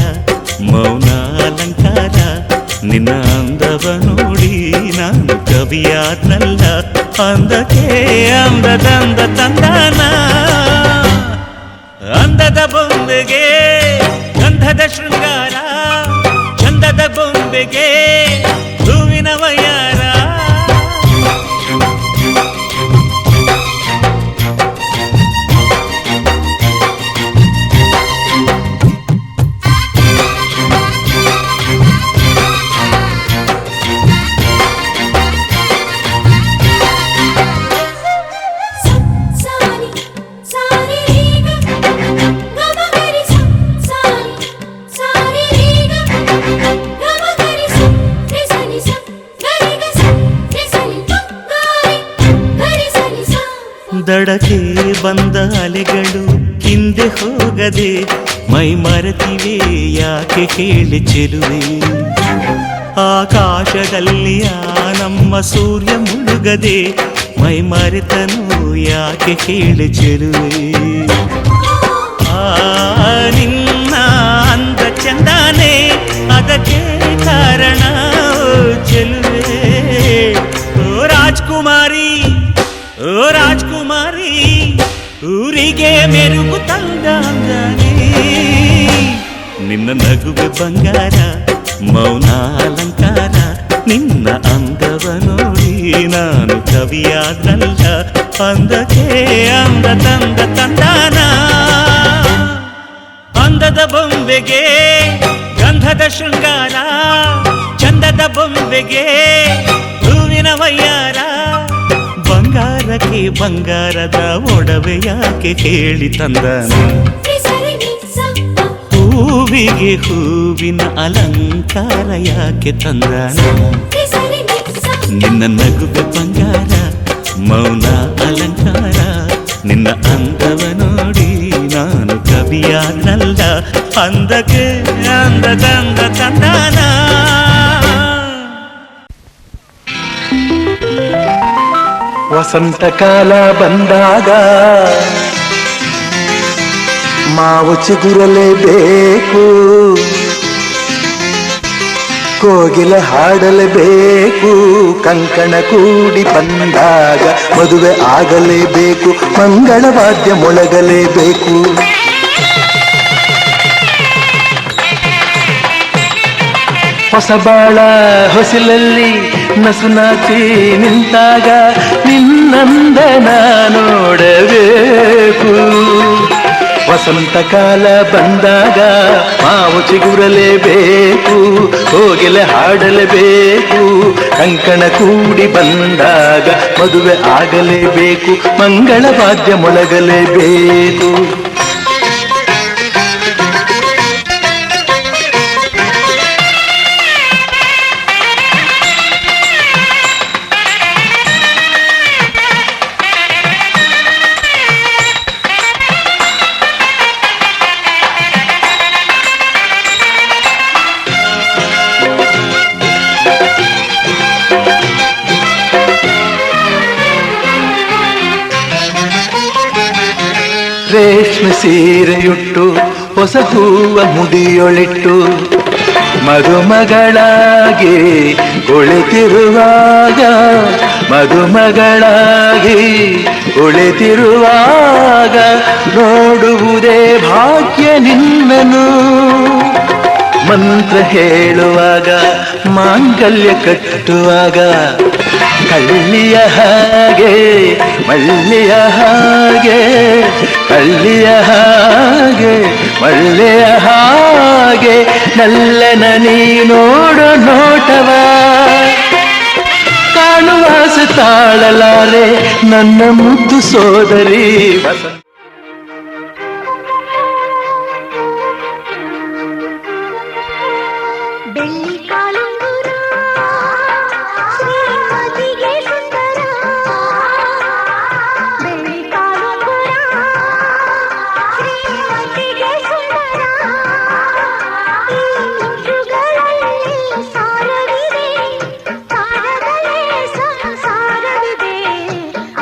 ಮೌನ ಅಲಂಕಾರ, ನಿನ್ನ ಅಂದವ ನೋಡಿ ನಾನು ಕವಿಯಾದಲ್ಲ. ಅಂದಕ್ಕೆ ಅಂದದಂದ ತಂದಾನ, ಅಂದದ ಬೊಂಬೆಗೆ ಗಂಧದ ಶೃಂಗಾರ, ಚಂದದ ಬೊಂಬೆಗೆ ಹೂವಿನ ವಯ್ಯಾರ. ದಡಕ್ಕೆ ಬಂದ ಅಲೆಗಳು ಹಿಂದೆ ಹೋಗದೆ ಮೈ ಮರೆತಿವೆ ಯಾಕೆ ಕೇಳಿ ಚೆಲುವೆ. ಆಕಾಶದಲ್ಲಿ ಆ ನಮ್ಮ ಸೂರ್ಯ ಮುಳುಗದೆ ಮೈ ಮರೆತನು ಯಾಕೆ ಕೇಳಿ ಚೆಲುವೆ. ನಿನ್ನ ಅಂದ ಚಂದಾನೆ ಅದಕ್ಕೆ ಕಾರಣ ಚೆಲುವೆ. ಕುಮಾರಿ ಓ ರಾಜ್ಕುಮಾರಿ ಊರಿಗೆ ಮೆರುಗು ತಂದ ಅಂದಾನೆ ನಿನ್ನ ನಗುವೆ ಬಂಗಾರ ಮೌನ ಅಲಂಕಾರ ನಿನ್ನ ಅಂದವ ನೋಡಿ ನಾನು ಕವಿಯಾದಲ್ಲ ಅಂದಕ್ಕೆ ಅಂದ ತಂದ ತಂದಾನ ಅಂದದ ಬೊಂಬೆಗೆ ಗಂಧದ ಶೃಂಗಾರ ಚಂದದ ಬೊಂಬೆಗೆ ಹೂವಿನ ವಯ್ಯಾರ ಬಂಗಾರಕ್ಕೆ ಬಂಗಾರದ ಒಡವೆ ಯಾಕೆ ಕೇಳಿ ತಂದನು ಹೂವಿಗೆ ಹೂವಿನ ಅಲಂಕಾರ ಯಾಕೆ ತಂದನು ನಿನ್ನ ನಗುವೆ ಬಂಗಾರ ಮೌನ ಅಲಂಕಾರ ನಿನ್ನ ಅಂದವ ನೋಡಿ ನಾನು ಕವಿಯಾದಲ್ಲ ಅಂದಕ್ಕೆ ಅಂದದಂದ ತಂದಾನ ವಸಂತ ಕಾಲ ಬಂದಾಗ ಮಾವು ಚಿಗುರಲೇಬೇಕು ಕೋಗಿಲೆ ಹಾಡಲೇಬೇಕು ಕಂಕಣ ಕೂಡಿ ಬಂದಾಗ ಮದುವೆ ಆಗಲೇಬೇಕು ಮಂಗಳವಾದ್ಯ ಮೊಳಗಲೇಬೇಕು ಹೊಸಬಾಳ ಹೊಸಿಲಲ್ಲಿ ನಸುನಾಚಿ ನಿಂತಾಗ ನಿನ್ನಂದನ ನೋಡಬೇಕು ವಸಂತ ಕಾಲ ಬಂದಾಗ ಮಾವು ಚಿಗುರಲೇಬೇಕು ಕೋಗಿಲೆ ಹಾಡಲೇಬೇಕು ಕಂಕಣ ಕೂಡಿ ಬಂದಾಗ ಮದುವೆ ಆಗಲೇಬೇಕು ಮಂಗಳವಾದ್ಯ ಮೊಳಗಲೇಬೇಕು ರೇಷ್ಮೆ ಸೀರೆಯುಟ್ಟು ಹೊಸ ಹೂವ ಮುಡಿಯೊಳಿಟ್ಟು ಮದುಮಗಳಾಗಿ ಕುಳಿತಿರುವಾಗ ಮದುಮಗಳಾಗಿ ಕುಳಿತಿರುವಾಗ ನೋಡುವುದೇ ಭಾಗ್ಯ ನಿನ್ನನು ಮಂತ್ರ ಹೇಳುವಾಗ ಮಾಂಗಲ್ಯ ಕಟ್ಟುವಾಗ ಕಳ್ಳಿಯ ಹಾಗೆ ಮಳ್ಳಿಯ ಹಾಗೆ ಕಳ್ಳಿಯ ಹಾಗೆ ಮಳ್ಳಿಯ ಹಾಗೆ ನಲ್ಲನ ನೀ ನೋಡು ನೋಟವ ಕಾಣುವಾಸ ತಾಳಲಾರೆ ನನ್ನ ಮುದ್ದು ಸೋದರಿ ಸಂಸಾರವಿದೆ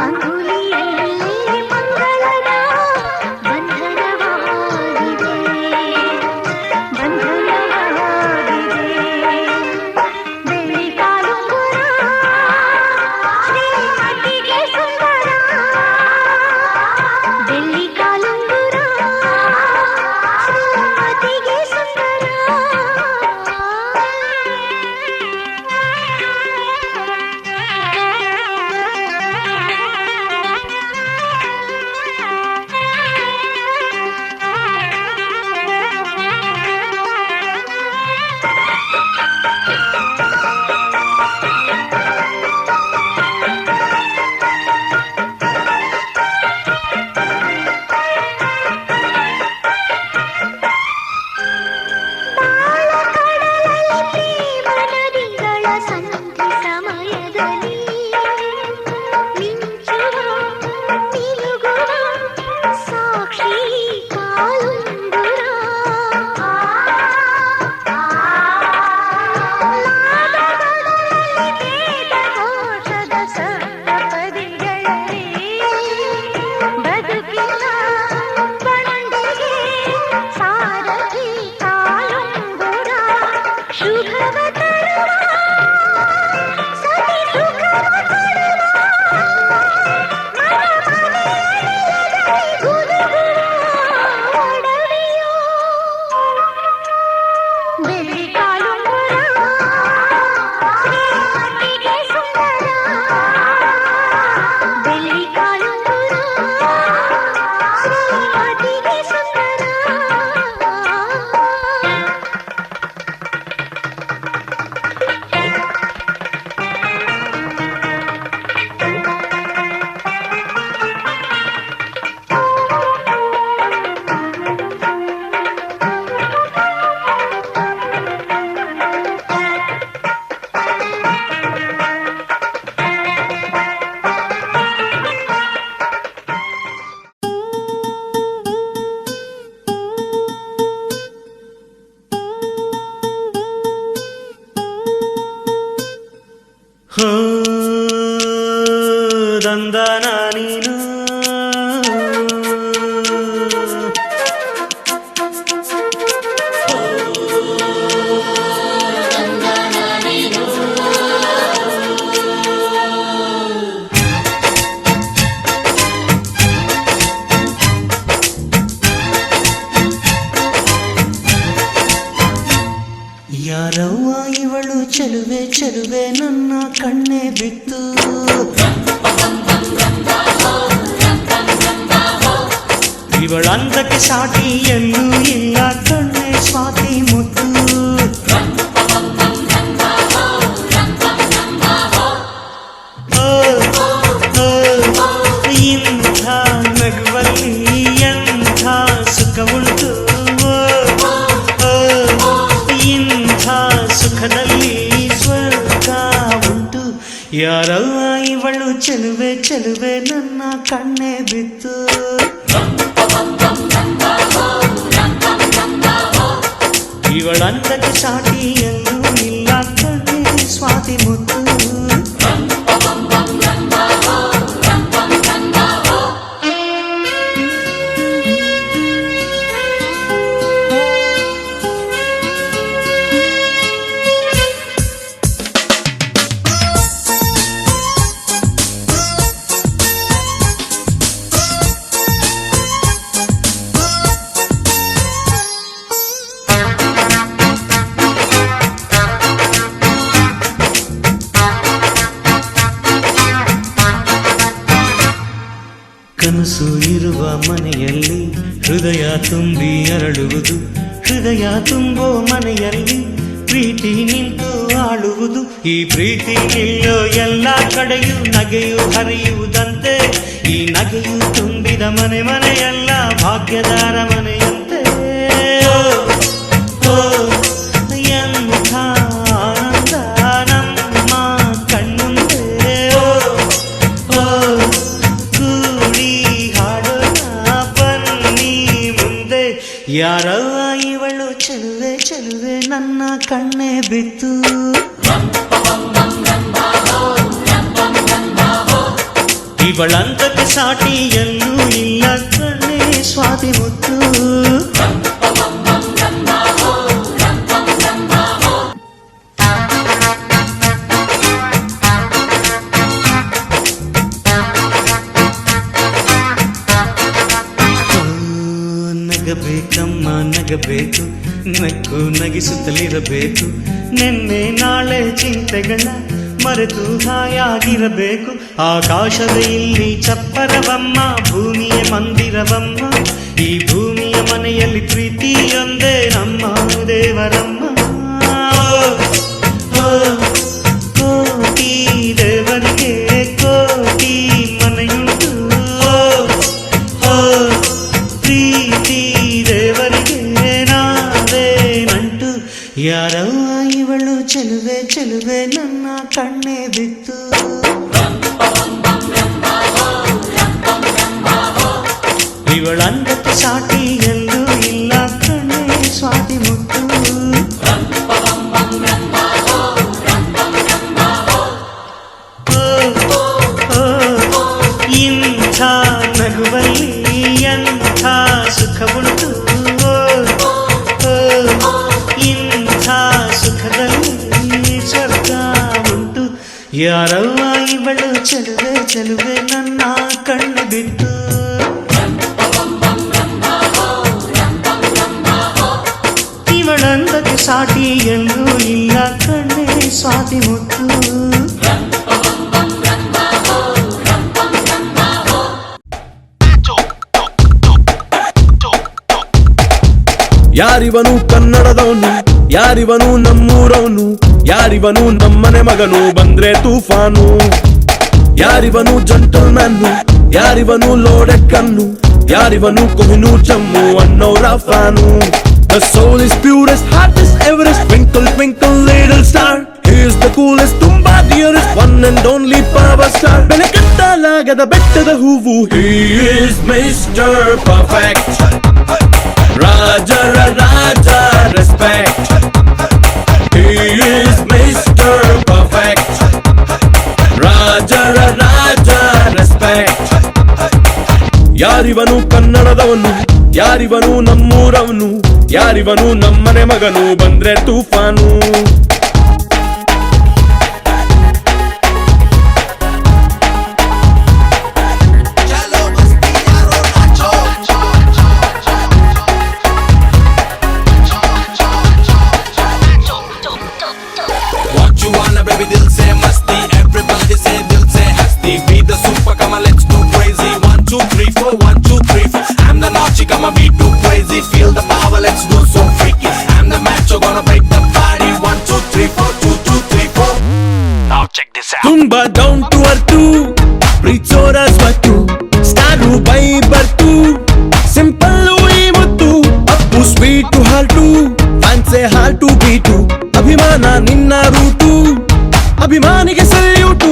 ಅಂಗುಲಿಯಲ್ಲಿ ಮಂಗಳದ ದಂದನ ನೀನು ಯಾರವ್ವ ಇವಳು ಚೆಲುವೆ ಚೆಲುವೆ ನನ್ನ ಕಣ್ಣೆ ಬಿತ್ತು ಇವಳಂದಕ್ಕೆ ಸಾಟಿ ಎಲ್ಲೂ ಇಲ್ಲ ಕಣ್ಣೆ ಸ್ವಾತಿ ಮುತ್ತು ಇಂಥ ನಗುವಲ್ಲಿ ಎಂಥ ಸುಖ ಉಂಟು ಇಂಥ ಸುಖದಲ್ಲಿ ಸ್ವರ್ಗ ಉಂಟು ಯಾರವ್ವ ಇವಳು ಚೆಲುವೆ ಚೆಲುವೆ ನನ್ನ ಕಣ್ಣೆ ಬಿತ್ತು ಇವಳಂದಕ್ಕೆ ಸಾಟಿ ಎಲ್ಲೂ ಇಲ್ಲ ಕಣ್ಣೆ ಸ್ವಾತಿ ಮುತ್ತು ಕನಸು ಇರುವ ಮನೆಯಲ್ಲಿ ಹೃದಯ ತುಂಬಿ ಅರಳುವುದು ಹೃದಯ ತುಂಬೋ ಮನೆಯಲ್ಲಿ ಪ್ರೀತಿ ನಿಂತು ಆಳುವುದು ಈ ಪ್ರೀತಿ ನಿಲ್ಲೋ ಎಲ್ಲ ಕಡೆಯೂ ನಗೆಯು ಹರಿಯುವುದಂತೆ ಈ ನಗೆಯು ತುಂಬಿದ ಮನೆ ಮನೆಯೆಲ್ಲ ಭಾಗ್ಯದಾರ ಮನೆಯಂತೆ ಎಂಥ ಆನಂದ ನಮ್ಮ ಕಣ್ಣುಂದೆ ಕೂಡಿ ಹಾಡೋಣ ಬನ್ನಿ ಮುಂದೆ ಯಾರವ್ವ ಇವಳು ಚೆಲುವೆ ಚೆಲುವೆ ನನ್ನ ಕಣ್ಣೆ ಬಿತ್ತು ಇವಳಂತಕ್ಕೆ ಸಾಟಿ ಎಲ್ಲೂ ಇಲ್ಲ ಕಣ್ಣೆ ಸ್ವಾತಿ ಮುತ್ತು ನಗಬೇಕಮ್ಮ ನಗಬೇಕು ನಕ್ಕು ನಗಿಸುತ್ತಲಿರಬೇಕು ನಿನ್ನೆ ನಾಳೆ ಚಿಂತೆಗಳ ಮರೆತು ಹಾಯಾಗಿರಬೇಕು ಆಕಾಶದ ಇಲ್ಲಿ ಚಪ್ಪರವಮ್ಮ ಭೂಮಿಯ ಮಂದಿರವಮ್ಮ ಈ ಭೂಮಿಯ ಮನೆಯಲ್ಲಿ ಪ್ರೀತಿಯೊಂದೇ ನಮ್ಮ ದೇವರಮ್ಮ ಕೋಟಿ ದೇವರಿಗೆ ಕೋಟಿ ಮನೆಯುಂಟು ಪ್ರೀತಿ ದೇವರಿಗೆ ನಾವೇ ನಂಟು ಯಾರವ್ವ ಇವಳು ಚೆಲುವೆ ಚೆಲುವೆ ನನ್ನ ಕಣ್ಣೆ ಬಿತ್ತು ಇವಳಂದಕ್ಕೆ ಸಾಟಿ ಎಲ್ಲೂ ಇಲ್ಲ ಕಣ್ಣೆ ಸ್ವಾತಿ ಮುತ್ತು ಇಂಥ ನಗುವಲ್ಲಿ ಎಂಥ ಸುಖ ಉಂಟು ಇಂಥ ಸುಖದಲ್ಲಿ ಸ್ವರ್ಗ ಉಂಟು ಯಾರವ್ವ ಇವಳು ಚೆಲುವೆ ಚೆಲುವೆ ನನ್ನ ಕಣ್ಣು ಬಿಟ್ಟು ಇವಳಂದಕ್ಕೆ ಸಾಟಿ ಎಲ್ಲೂ ಇಲ್ಲ ಕಣ್ಣೆ ಸ್ವಾತಿ ಮುತ್ತು ಯಾರಿವನು ಕನ್ನಡದವನು ಯಾರಿವನು ನಮ್ಮೂರವನು ಯಾರಿವನು ನಮ್ಮನೆ ಮಗನು ಬಂದ್ರೆ ತೂಫಾನು ಯಾರಿವನು ಜಂಟಲ್ಮ್ಯಾನ್ನು ಯಾರಿವನು ಲೋಡೆಡ್ ಕಣ್ಣು ಯಾರಿವನು ಕೊಹಿನೂರ್ ಜಮ್ಮು ಅನ್ನೋರ fan The soul is purest, heart is Everest. Twinkle, twinkle, little star. He is the coolest, tumba dearest, one and only power star. ಬೆಳಕತ್ತಲಾಗದ ಬೆಟ್ಟದ ಹೂವು. He is Mr. Perfect. Raja, Raja, respect. He is Mr. Perfect. Raja, Raja, respect. ಯಾರಿವನು ಕನ್ನಡದವನು, ಯಾರಿವನು ನಮ್ಮೂರವನು, ಯಾರಿವನು ನಮ್ಮನೆ ಮಗನು, ಬಂದ್ರೆ ತೂಫಾನು. Baby dil se masti, everybody say dil se hasti. Be the super, come on let's go crazy. 1 2 3 4, 1 2 3 4. I'm the naughty, come on be too crazy. Feel the power, let's go so freaky. I'm the macho, gonna break the party. 1 2 3 4, 2 2 3 4. Now check this out. ತುಂಬಾ down to earth, ಪ್ರೀತಿಸೋರ ಸ್ವತ್ತು, star by birth, simple ಈ ಮುತ್ತು, Appu sweet halt, ಫ್ಯಾನ್ಸೆ halt beat, ಅಭಿಮಾನ ನಿನ್ನ route, ಅಭಿಮಾನಿಗೆ salute.